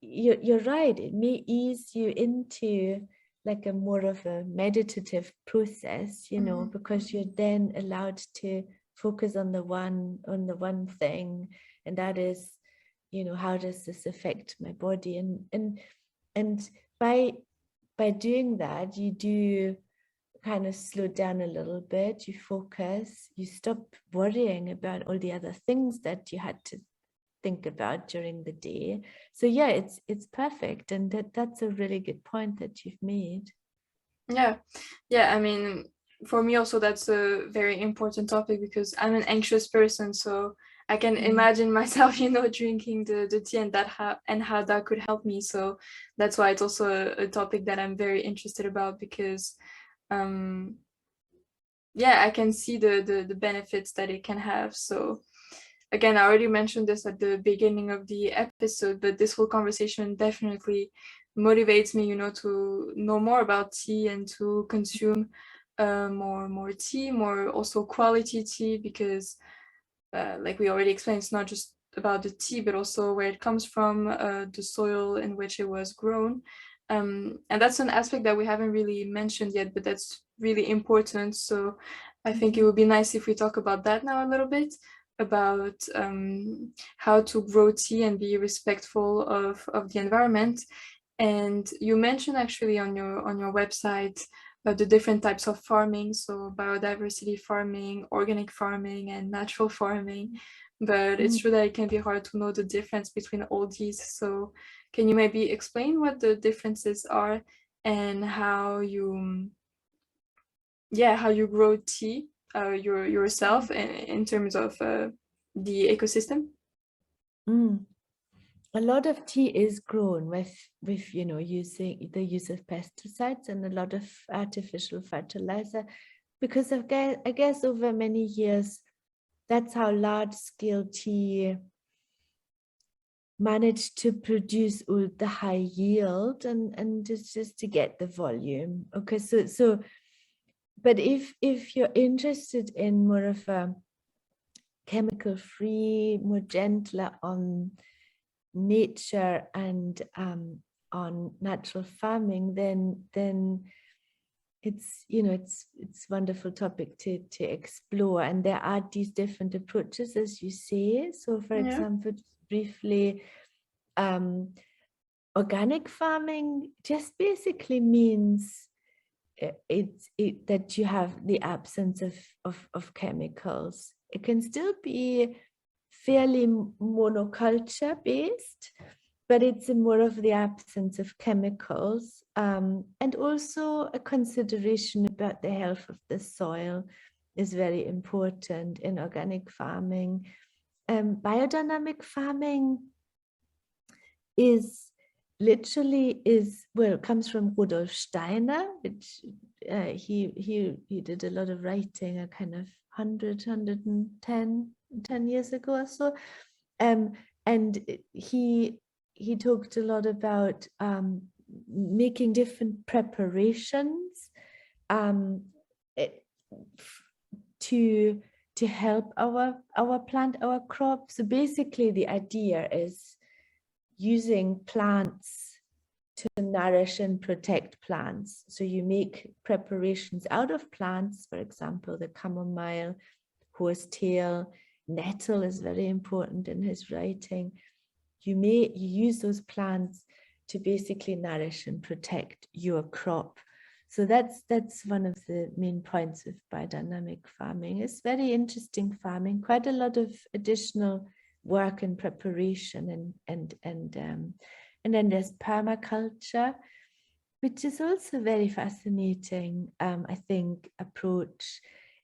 you're right, it may ease you into like a more of a meditative process, you know, because you're then allowed to focus on the one thing, and that is, you know, how does this affect my body? And by doing that, you do kind of slow down a little bit, you focus, you stop worrying about all the other things that you had to think about during the day. So yeah, it's perfect, and that's a really good point that you've made. Yeah, I mean, for me also that's a very important topic because I'm an anxious person, so I can imagine myself, you know, drinking the tea and how that could help me. So that's why it's also a topic that I'm very interested about, because yeah, I can see the benefits that it can have. So again, I already mentioned this at the beginning of the episode, but this whole conversation definitely motivates me, you know, to know more about tea and to consume more tea, more also quality tea, because like we already explained, it's not just about the tea, but also where it comes from, the soil in which it was grown. And that's an aspect that we haven't really mentioned yet, but that's really important. So I think it would be nice if we talk about that now a little bit, about how to grow tea and be respectful of the environment. And you mentioned actually on your website the different types of farming, so biodiversity farming, organic farming, and natural farming. But it's true that it can be hard to know the difference between all these. So can you maybe explain what the differences are and how you grow tea yourself in terms of the ecosystem? A lot of tea is grown with you know, using the use of pesticides and a lot of artificial fertilizer, because I guess over many years that's how large scale tea managed to produce the high yield and just to get the volume. Okay, so but if you're interested in more of a chemical free, more gentler on nature and on natural farming, then it's, you know, it's wonderful topic to explore. And there are these different approaches, as you say. So for example, briefly, organic farming just basically means that you have the absence of chemicals. It can still be fairly monoculture based, but it's more of the absence of chemicals, and also a consideration about the health of the soil is very important in organic farming. Biodynamic farming comes from Rudolf Steiner, which he did a lot of writing a kind of 10 years ago or so, and he talked a lot about making different preparations to help our plant, our crop. So basically the idea is using plants to nourish and protect plants. So you make preparations out of plants, for example, the chamomile, horsetail, nettle is very important in his writing. You use those plants to basically nourish and protect your crop. So that's one of the main points of biodynamic farming. It's very interesting farming, quite a lot of additional work and preparation, and then there's permaculture, which is also very fascinating, I think, approach.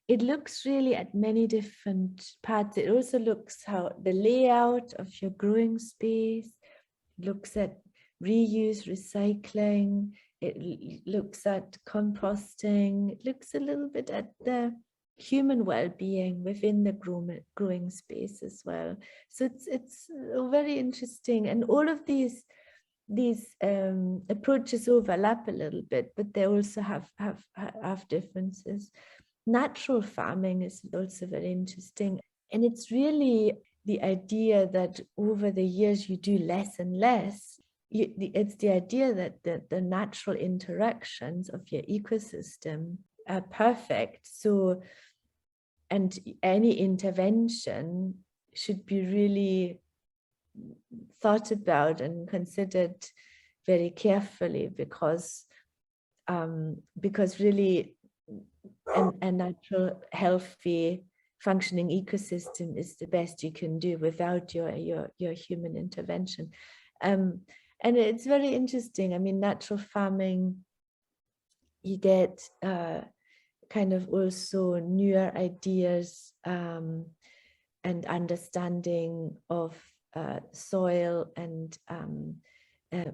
It looks really at many different parts. It also looks how the layout of your growing space, looks at reuse, recycling, it looks at composting, it looks a little bit at the human well-being within the growing space as well. So it's very interesting, and all of these approaches overlap a little bit, but they also have differences. Natural farming is also very interesting, and it's really the idea that over the years you do less and less. It's the idea that the natural interactions of your ecosystem are perfect. So, and any intervention should be really thought about and considered very carefully, because really a natural, healthy, functioning ecosystem is the best you can do without your human intervention. And it's very interesting. I mean, natural farming, you get kind of also newer ideas and understanding of soil and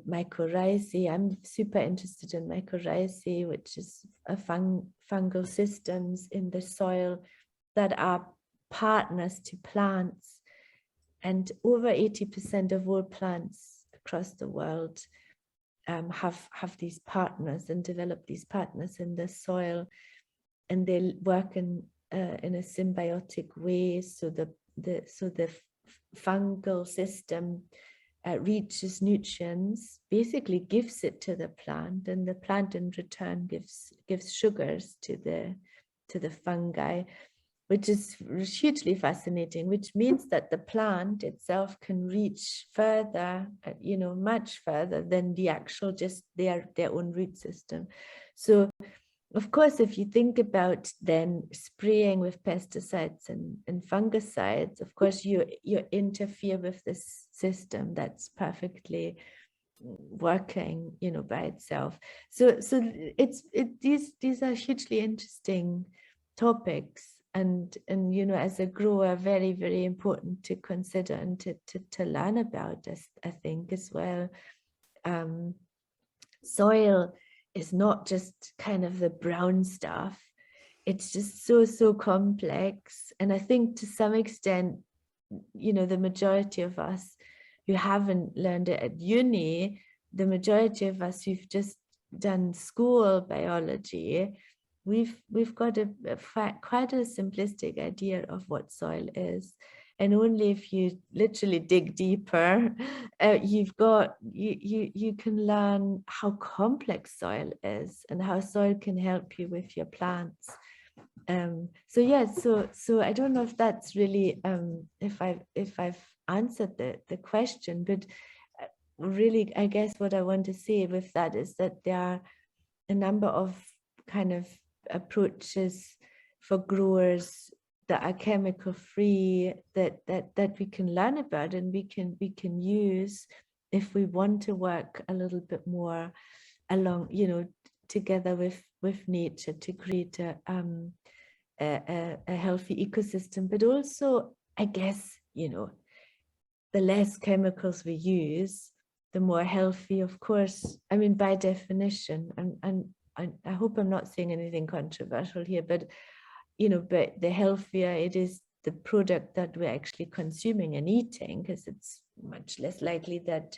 mycorrhizae. I'm super interested in mycorrhizae, which is a fungal systems in the soil that are partners to plants. And over 80% of all plants across the world have these partners and develop these partners in the soil, and they work in a symbiotic way. So the fungal system reaches nutrients, basically gives it to the plant, and the plant in return gives sugars to the fungi, which is hugely fascinating, which means that the plant itself can reach further, much further than the actual just their own root system. So of course, if you think about then spraying with pesticides and fungicides, of course you interfere with this system that's perfectly working, by itself. So these are hugely interesting topics, and as a grower, very, very important to consider and to learn about, I think, as well. Soil is not just kind of the brown stuff. It's just so complex. And I think to some extent, the majority of us who haven't learned it at uni, the majority of us who've just done school biology, we've got quite a simplistic idea of what soil is. And only if you literally dig deeper, you can learn how complex soil is and how soil can help you with your plants. So I don't know if that's really if I've answered the question, but really, I guess what I want to say with that is that there are a number of kind of approaches for growers that are chemical free that we can learn about and we can use if we want to work a little bit more along, together with nature to create a healthy ecosystem. But also, I guess, the less chemicals we use, the more healthy, of course. I mean, by definition, and I hope I'm not saying anything controversial here, but but the healthier it is, the product that we're actually consuming and eating, because it's much less likely that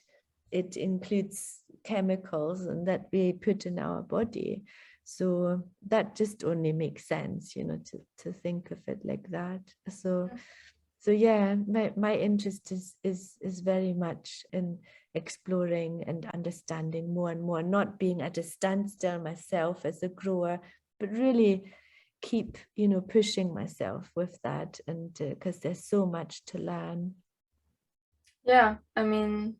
it includes chemicals and that we put in our body. So that just only makes sense, to think of it like that. So yeah, my interest is very much in exploring and understanding more and more, not being at a standstill myself as a grower, but really keep pushing myself with that, and because there's so much to learn. Yeah, I mean,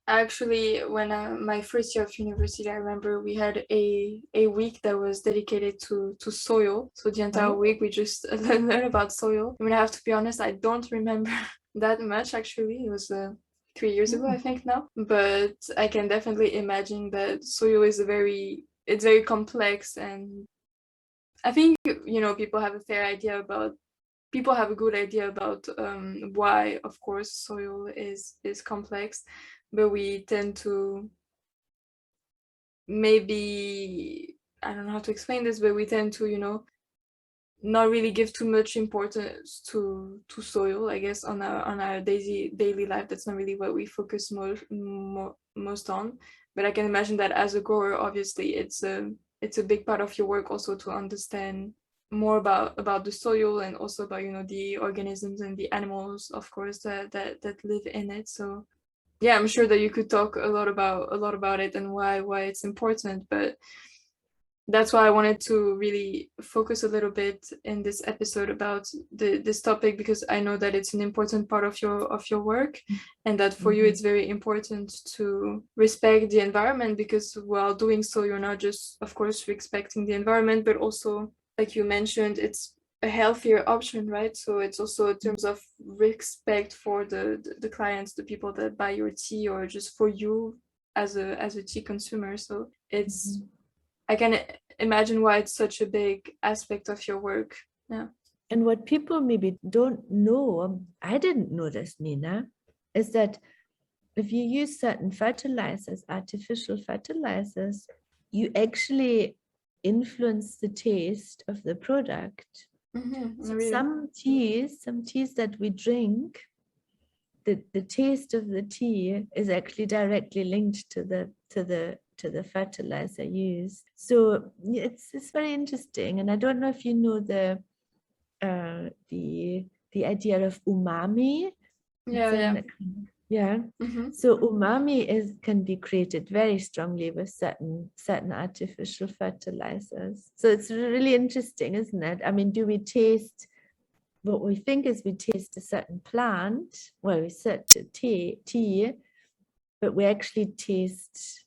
actually, when my first year of university, I remember we had a week that was dedicated to soil. So the entire week we just learned about soil. I mean, I have to be honest, I don't remember that much actually. It was 3 years ago, I think now. But I can definitely imagine that soil is it's very complex, and I think, people have a good idea about why, of course, soil is complex, but we tend to maybe, I don't know how to explain this, but we tend to, not really give too much importance to soil, I guess, on our daily life. That's not really what we focus most on. But I can imagine that as a grower, obviously, it's a big part of your work also to understand more about the soil, and also about, the organisms and the animals, of course, that live in it. So yeah, I'm sure that you could talk a lot about it and why it's important, but that's why I wanted to really focus a little bit in this episode about this topic, because I know that it's an important part of your work, and that for you it's very important to respect the environment, because while doing so, you're not just, of course, respecting the environment, but also, like you mentioned, it's a healthier option, right? So it's also in terms of respect for the clients, the people that buy your tea, or just for you as a tea consumer. So it's I can imagine why it's such a big aspect of your work. Yeah. And what people maybe don't know, I didn't know this, Nina, is that if you use certain fertilizers, artificial fertilizers, you actually influence the taste of the product. So Really? some teas that we drink, the taste of the tea is actually directly linked to the fertilizer used. So it's very interesting. And I don't know if you know the idea of umami. Yeah. So umami can be created very strongly with certain artificial fertilizers. So it's really interesting, isn't it? I mean, do we taste what we think is we taste a certain plant? Well, we search a tea, but we actually taste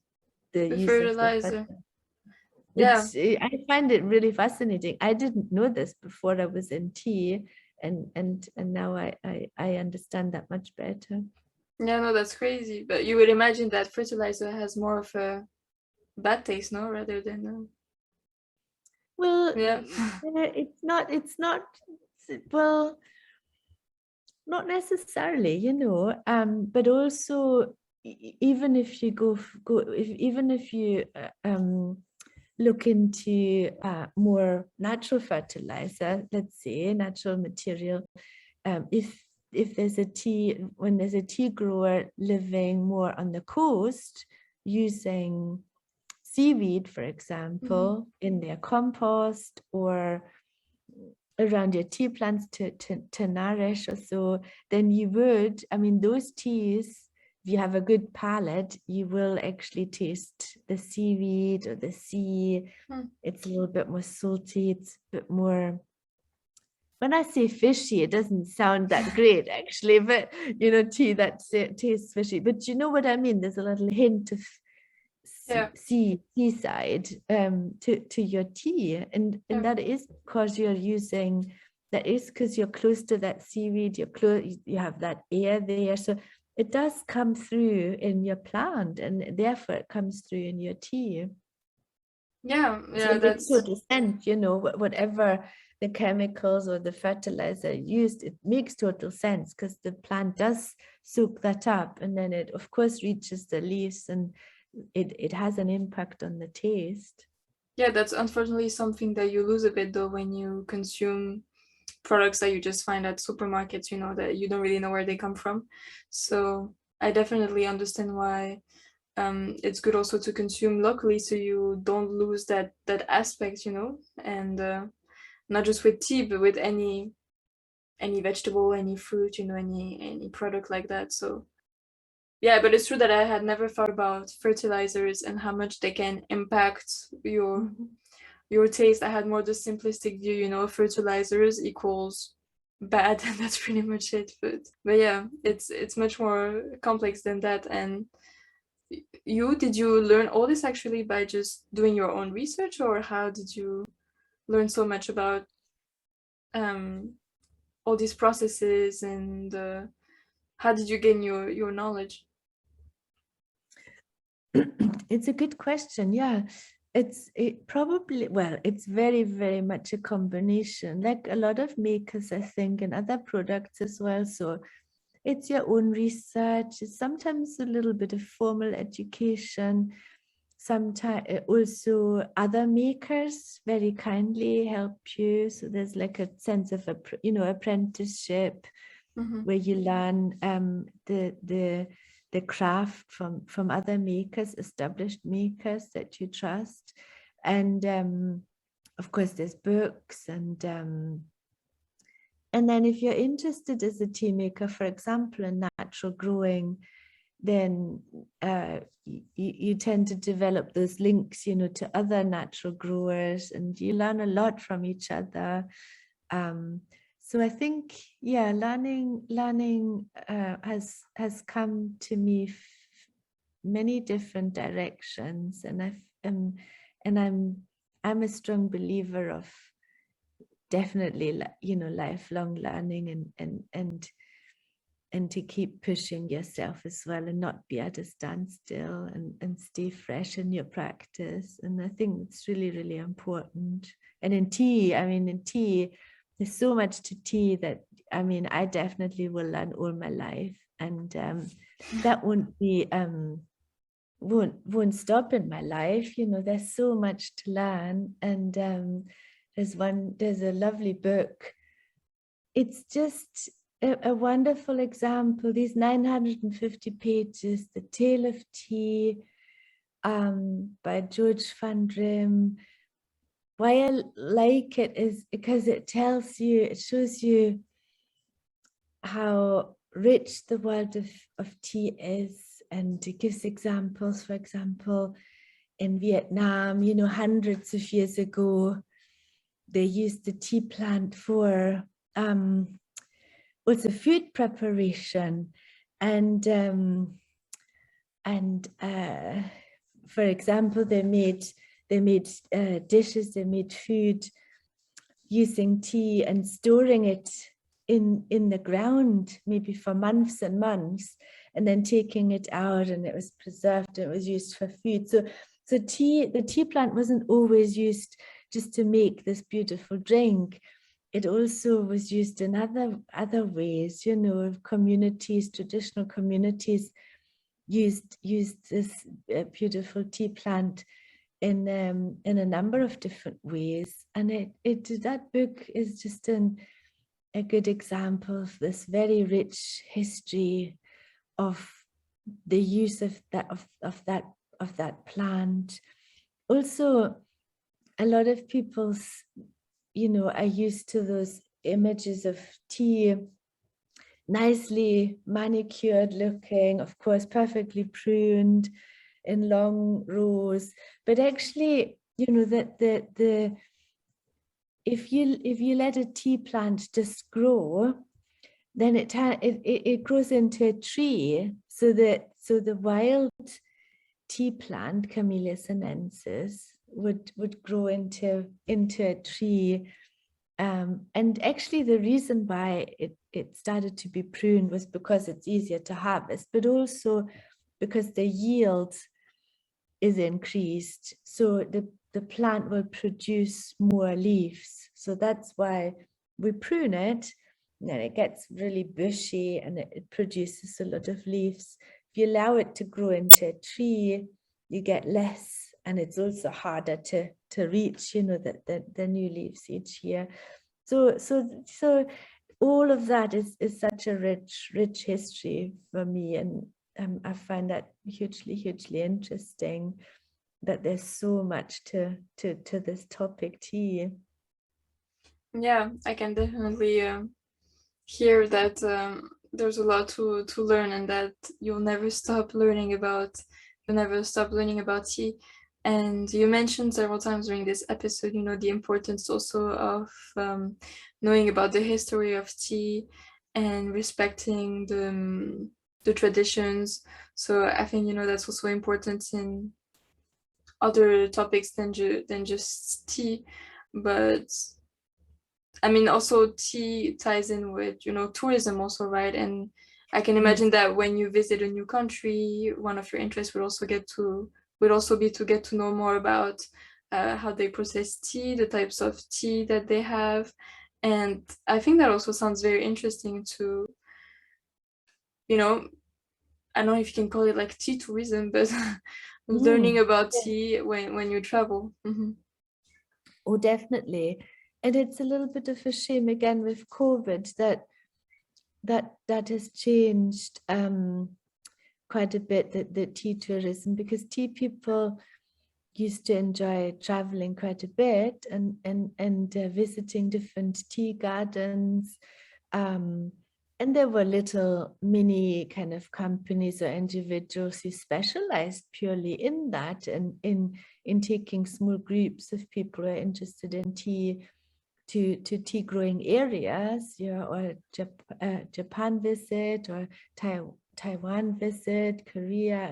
the use fertilizer. of the fertilizer. I find it really fascinating. I didn't know this before I was in tea, and now I understand that much better. Yeah, no, that's crazy. But you would imagine that fertilizer has more of a bad taste, no, rather than. Well, Yeah. it's not. Well, not necessarily, but also even if you even if you look into more natural fertilizer, let's say natural material, if there's when there's a tea grower living more on the coast using seaweed, for example, in their compost or around your tea plants to nourish or so, then you would, I mean, those teas, if you have a good palate, you will actually taste the seaweed or the sea. It's a little bit more salty, it's a bit more, when I say fishy, it doesn't sound that great actually, but tea that tastes fishy, but you know what I mean, there's a little hint of seaside to your tea, and that is because you're close to that seaweed, you have that air there, so it does come through in your plant, and therefore it comes through in your tea. So it makes total sense, whatever the chemicals or the fertilizer used, it makes total sense because the plant does soak that up, and then it of course reaches the leaves, and it has an impact on the taste. Yeah, that's unfortunately something that you lose a bit though when you consume products that you just find at supermarkets, that you don't really know where they come from. So I definitely understand why it's good also to consume locally, so you don't lose that aspect, and not just with tea, but with any vegetable, any fruit, any product like that. So yeah, but it's true that I had never thought about fertilizers and how much they can impact your taste. I had more the simplistic view, fertilizers equals bad, and that's pretty much it. But yeah, it's much more complex than that. And did you learn all this actually by just doing your own research, or how did you learn so much about all these processes, and how did you gain your knowledge? It's a good question. Yeah, it's very, very much a combination, like a lot of makers, I think, and other products as well. So it's your own research. It's sometimes a little bit of formal education. Sometimes also other makers very kindly help you. So there's like a sense of apprenticeship where you learn the craft from other makers, established makers that you trust. And of course there's books, and then if you're interested as a tea maker, for example, in natural growing, then you tend to develop those links, to other natural growers, and you learn a lot from each other. So I think, yeah, learning has come to me many different directions, and I'm a strong believer of definitely, lifelong learning, and to keep pushing yourself as well, and not be at a standstill, and stay fresh in your practice. And I think it's really, really important. And in tea, there's so much to tea that, I definitely will learn all my life, and that won't stop in my life. There's so much to learn. And there's a lovely book. It's just a wonderful example, these 950 pages, The Tale of Tea, by George van Drim. Why I like it is because it shows you how rich the world of tea is, and it gives examples. For example, in Vietnam, hundreds of years ago, they used the tea plant for also food preparation, and for example, they made dishes, they made food using tea and storing it in the ground, maybe for months and months, and then taking it out, and it was preserved and it was used for food. So the tea plant wasn't always used just to make this beautiful drink. It also was used in other ways. Communities, traditional communities used this beautiful tea plant in a number of different ways. And that book is just a good example of this very rich history of the use of that plant. Also, a lot of people's are used to those images of tea, nicely manicured looking, of course, perfectly pruned in long rows. But actually, that if you let a tea plant just grow, then it grows into a tree. So the wild tea plant, Camellia sinensis, would grow into a tree. And actually the reason why it started to be pruned was because it's easier to harvest, but also because the yield is increased. So the plant will produce more leaves. So that's why we prune it, and then it gets really bushy and it produces a lot of leaves. If you allow it to grow into a tree, you get less, and it's also harder to reach, the new leaves each year. So all of that is such a rich history for me, and I find that hugely interesting, that there's so much to this topic, tea. Yeah, I can definitely hear that there's a lot to learn, and that you'll never stop learning about tea. And you mentioned several times during this episode, the importance also of knowing about the history of tea and respecting the traditions. So I think that's also important in other topics than just tea. But I mean, also tea ties in with tourism also, right? And I can Yes. imagine that when you visit a new country, one of your interests would also be to get to know more about how they process tea, the types of tea that they have. And I think that also sounds very interesting to, you know, I don't know if you can call it like tea tourism, but learning about Yes. tea when you travel. Oh, definitely. And it's a little bit of a shame again with COVID that has changed quite a bit, the tea tourism, because tea people used to enjoy traveling quite a bit and visiting different tea gardens. And there were little mini kind of companies or individuals who specialized purely in that and in taking small groups of people who are interested in tea to tea growing areas, or Japan visit, or Taiwan visit, Korea,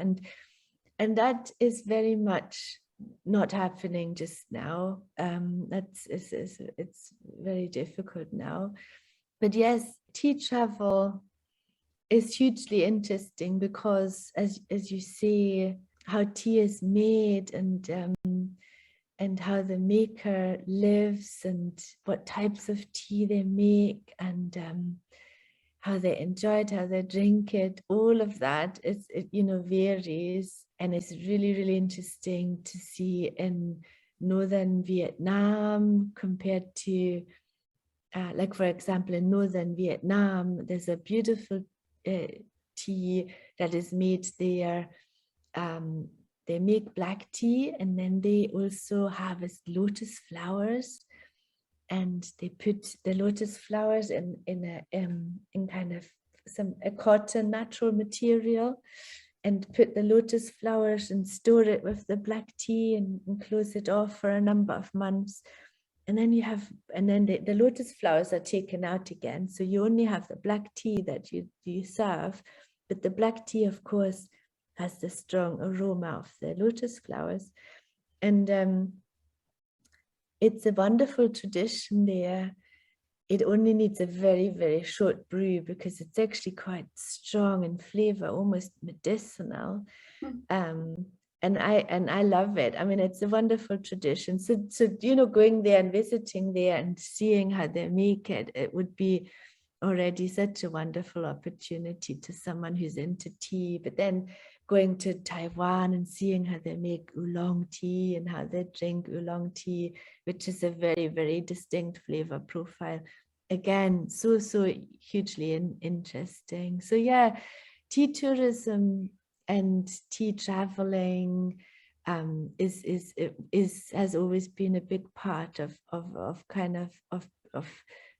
and that is very much not happening just now. It's very difficult now. But yes, tea travel is hugely interesting because, as you say, how tea is made and how the maker lives and what types of tea they make and how they enjoy it, how they drink it, all of that varies, and it's really, really interesting to see in northern Vietnam compared to like, for example, in northern Vietnam, there's a beautiful tea that is made there. They make black tea, and then they also harvest lotus flowers, and they put the lotus flowers in kind of a cotton natural material, and put the lotus flowers and store it with the black tea and close it off for a number of months. And then the lotus flowers are taken out again. So you only have the black tea that you serve, but the black tea, of course, has the strong aroma of the lotus flowers. And it's a wonderful tradition there. It only needs a very, very short brew because it's actually quite strong in flavor, almost medicinal. And I love it. I mean, it's a wonderful tradition. So going there and visiting there and seeing how they make it, it would be already such a wonderful opportunity to someone who's into tea. But then going to Taiwan and seeing how they make oolong tea and how they drink oolong tea, which is a very, very distinct flavor profile. Again, so hugely interesting. So yeah, tea tourism and tea traveling has always been a big part of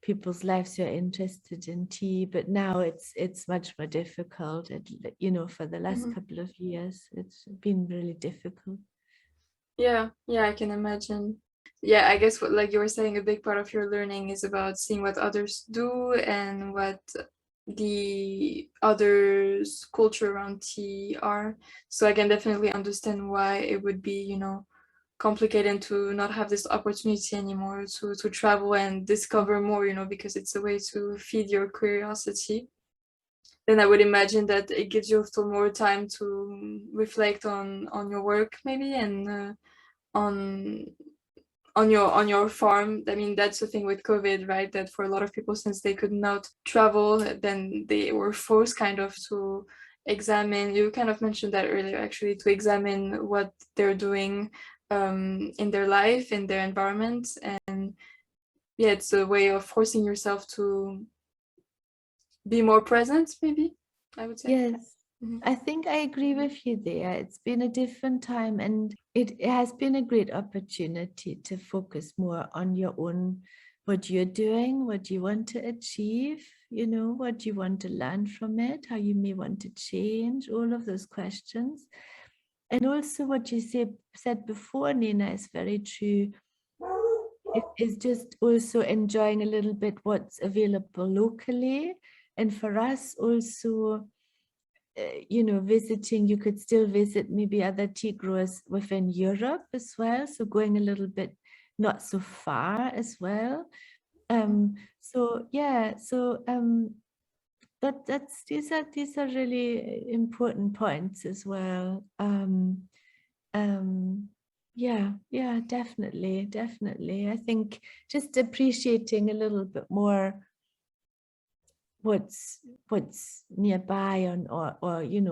people's lives who are interested in tea, but now it's much more difficult. For the last couple of years, it's been really difficult. Yeah, I can imagine. Yeah, I guess what, like you were saying, a big part of your learning is about seeing what others do and what the others' culture around tea are. So I can definitely understand why it would be, complicated to not have this opportunity anymore to travel and discover more, because it's a way to feed your curiosity. Then I would imagine that it gives you also more time to reflect on your work maybe and on on your farm. I mean, that's the thing with COVID, right? That for a lot of people, since they could not travel, then they were forced kind of to examine. You kind of mentioned that earlier, actually, to examine what they're doing in their life, in their environment, and yeah, it's a way of forcing yourself to be more present, maybe, I would say. Yes, I think I agree with you there. It's been a different time, and it has been a great opportunity to focus more on your own, what you're doing, what you want to achieve, what you want to learn from it, how you may want to change, all of those questions. And also what you said before, Nina, is very true. It is just also enjoying a little bit what's available locally. And for us also, visiting, you could still visit maybe other tea growers within Europe as well. So going a little bit not so far as well. So these are really important points as well. Yeah, definitely. I think just appreciating a little bit more what's nearby or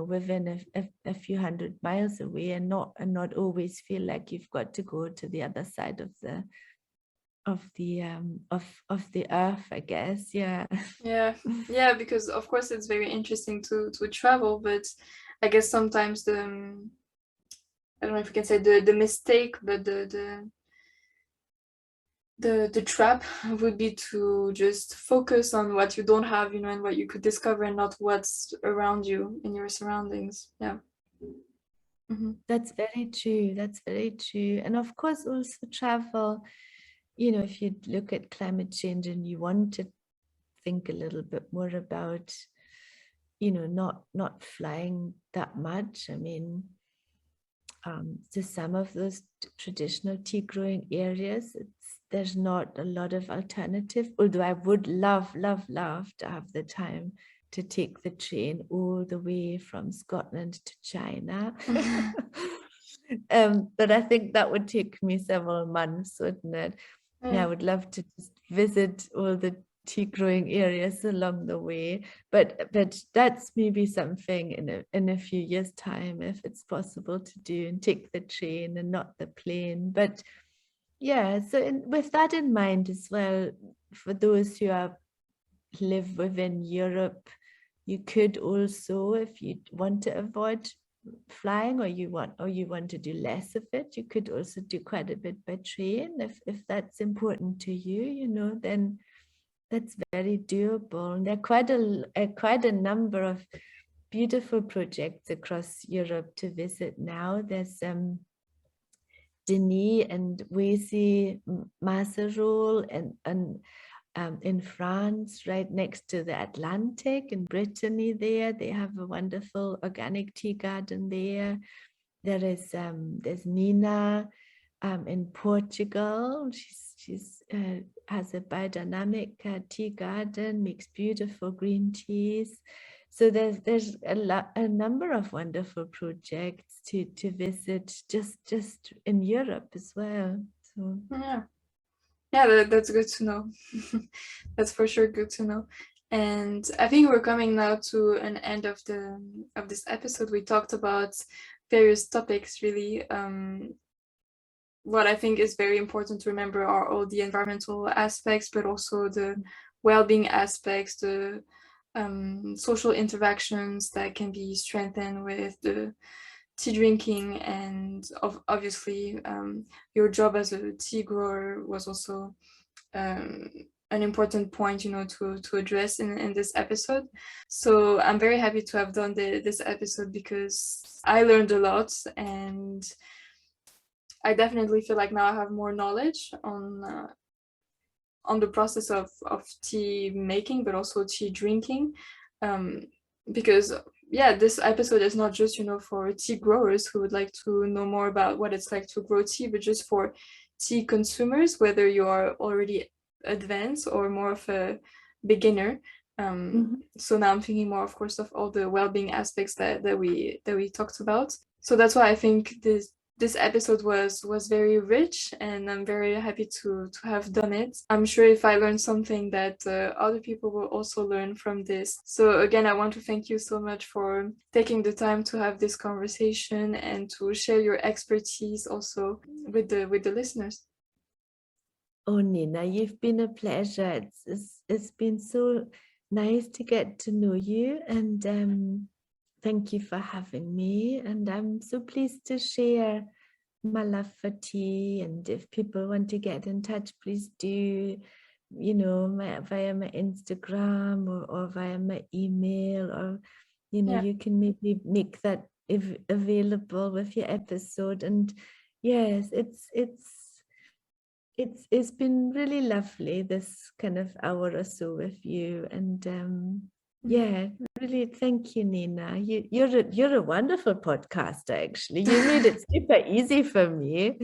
within a few hundred miles away, and not always feel like you've got to go to the other side of the earth, I guess. Yeah. Yeah, because of course it's very interesting to travel, but I guess sometimes I don't know if you can say the mistake, but the trap would be to just focus on what you don't have, and what you could discover, and not what's around you in your surroundings. Yeah. Mm-hmm. That's very true. And of course also travel, if you look at climate change and you want to think a little bit more about, not flying that much. I mean, to some of those traditional tea growing areas, there's not a lot of alternative, although I would love to have the time to take the train all the way from Scotland to China. But I think that would take me several months, wouldn't it? Yeah, I would love to just visit all the tea growing areas along the way, but that's maybe something in a few years' time, if it's possible to do, and take the train and not the plane. But yeah, so with that in mind as well, for those who live within Europe, you could also, if you want to avoid flying, or you want to do less of it, you could also do quite a bit by train if that's important to you, then that's very doable. And there are quite a number of beautiful projects across Europe to visit now. There's Denis and Wazy Mazerolles and in France, right next to the Atlantic, in Brittany there. They have a wonderful organic tea garden there. There's Nina in Portugal. She's has a biodynamic tea garden, makes beautiful green teas. So there's a number of wonderful projects to visit just in Europe as well. So yeah, that's good to know. That's for sure good to know. And I think we're coming now to an end of this episode. We talked about various topics, really. What I think is very important to remember are all the environmental aspects, but also the well-being aspects, the social interactions that can be strengthened with the tea drinking, and obviously your job as a tea grower was also an important point, to address in this episode. So I'm very happy to have done this episode, because I learned a lot, and I definitely feel like now I have more knowledge on the process of tea making, but also tea drinking, because this episode is not just for tea growers who would like to know more about what it's like to grow tea, but just for tea consumers, whether you are already advanced or more of a beginner. So now I'm thinking more, of course, of all the well-being aspects that we talked about. So that's why I think this episode was very rich, and I'm very happy to have done it. I'm sure if I learned something, that other people will also learn from this. So again, I want to thank you so much for taking the time to have this conversation and to share your expertise also with the listeners. Oh, Nina, you've been a pleasure. It's been so nice to get to know you, and thank you for having me. And I'm so pleased to share my love for tea. And if people want to get in touch, please do, via my Instagram or via my email, or, you can maybe make that available with your episode. And yes, it's been really lovely, this kind of hour or so with you. And Really, thank you, Nina. You're a wonderful podcaster, actually. You made it super easy for me.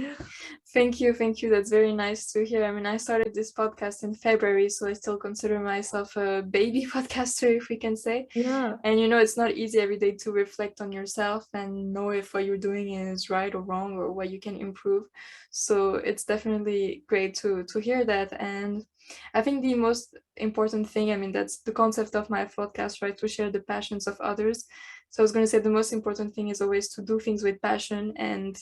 Thank you, thank you. That's very nice to hear. I mean, I started this podcast in February, so I still consider myself a baby podcaster, if we can say. Yeah. And you know, it's not easy every day to reflect on yourself and know if what you're doing is right or wrong or what you can improve. So it's definitely great to hear that. And I think the most important thing, I mean, that's the concept of my podcast, right? To share the passions of others. So I was going to say the most important thing is always to do things with passion. And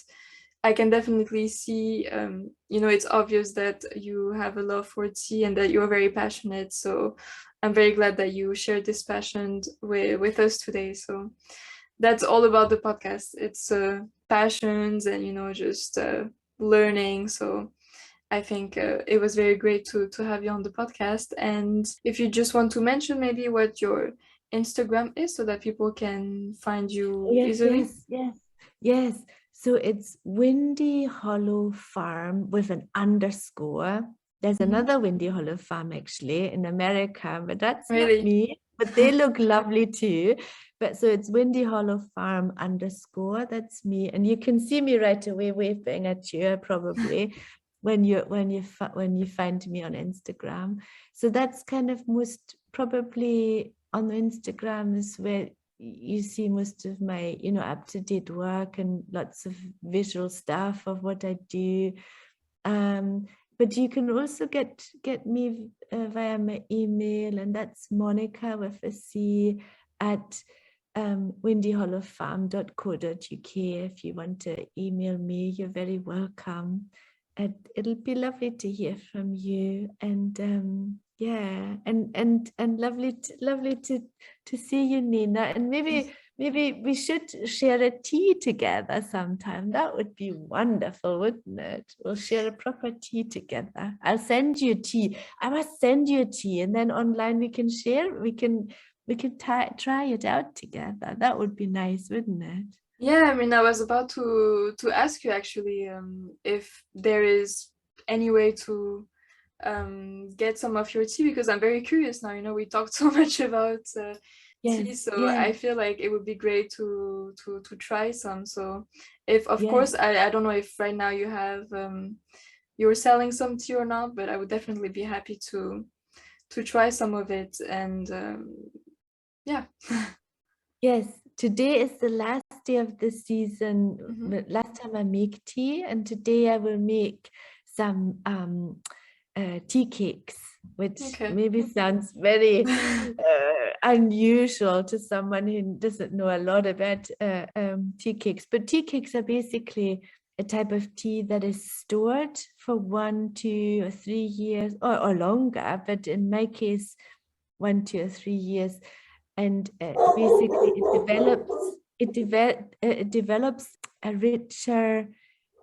I can definitely see, you know, it's obvious that you have a love for tea and that you're very passionate. So I'm very glad that you shared this passion with us today. So that's all about the podcast. It's passions and, you know, just learning. So I think it was very great to have you on the podcast. And if you just want to mention maybe what your Instagram is so that people can find Oh, you yes, easily. yes. So it's Windy Hollow Farm with an underscore. There's another Windy Hollow Farm actually in America, but that's not Really? me. But they look lovely too. But so it's Windy Hollow Farm underscore. That's me, and you can see me right away waving at you probably when you find me on Instagram. So that's kind of most probably on Instagram is where you see most of my, you know, up-to-date work and lots of visual stuff of what I do. But you can also get me via my email, and that's Monica with a C at windyhollowfarm.co.uk. If you want to email me, you're very welcome. And it'll be lovely to hear from you. And yeah, and lovely to see you, Nina. And maybe we should share a tea together sometime. That would be wonderful, wouldn't it? We'll share a proper tea together. I'll send you tea. I must send you a tea, and then online we can share. We can try it out together. That would be nice, wouldn't it? Yeah, I mean, I was about to ask you actually if there is any way to get some of your tea because I'm very curious now. You know, we talked so much about tea, Yes, so I yes, feel like it would be great to try some. So, if of yes. course, I don't know if right now you have you're selling some tea or not, but I would definitely be happy to try some of it. And yeah. Yes, today is the last day of the season. Mhm. Last time I make tea, and today I will make some tea cakes, which Okay. maybe sounds very unusual to someone who doesn't know a lot about tea cakes. But tea cakes are basically a type of tea that is stored for 1, 2, or 3 years or longer. But in my case, 1, 2, or 3 years. And basically it develops a richer,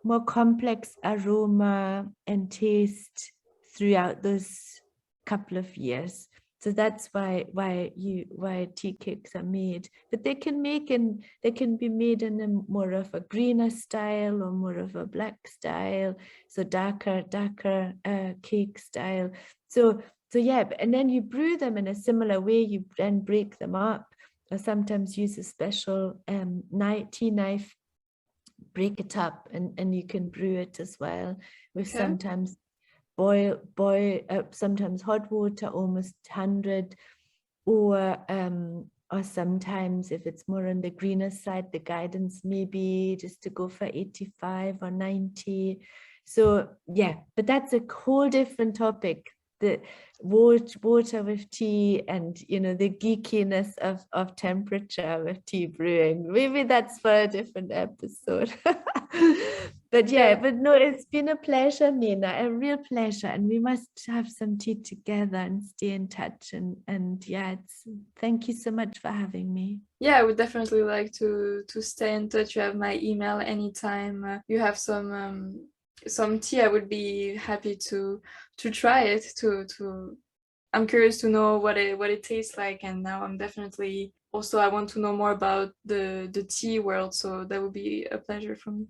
more complex aroma and taste throughout those couple of years. So that's why tea cakes are made. But they can be made in a more of a greener style or more of a black style, so darker cake style. So yeah, and then you brew them in a similar way. You then break them up, or sometimes use a special tea knife, break it up, and you can brew it as well with Okay. sometimes sometimes hot water, almost 100, or sometimes if it's more on the greener side, the guidance maybe just to go for 85 or 90. So yeah, but that's a whole different topic. The water with tea, and you know, the geekiness of temperature with tea brewing. Maybe that's for a different episode. But yeah, but no, it's been a pleasure, Nina, a real pleasure, and we must have some tea together and stay in touch. And yeah, thank you so much for having me. Yeah, I would definitely like to stay in touch. You have my email anytime. You have some tea. I would be happy to try it. To I'm curious to know what it tastes like, and now I'm definitely also I want to know more about the tea world. So that would be a pleasure for me.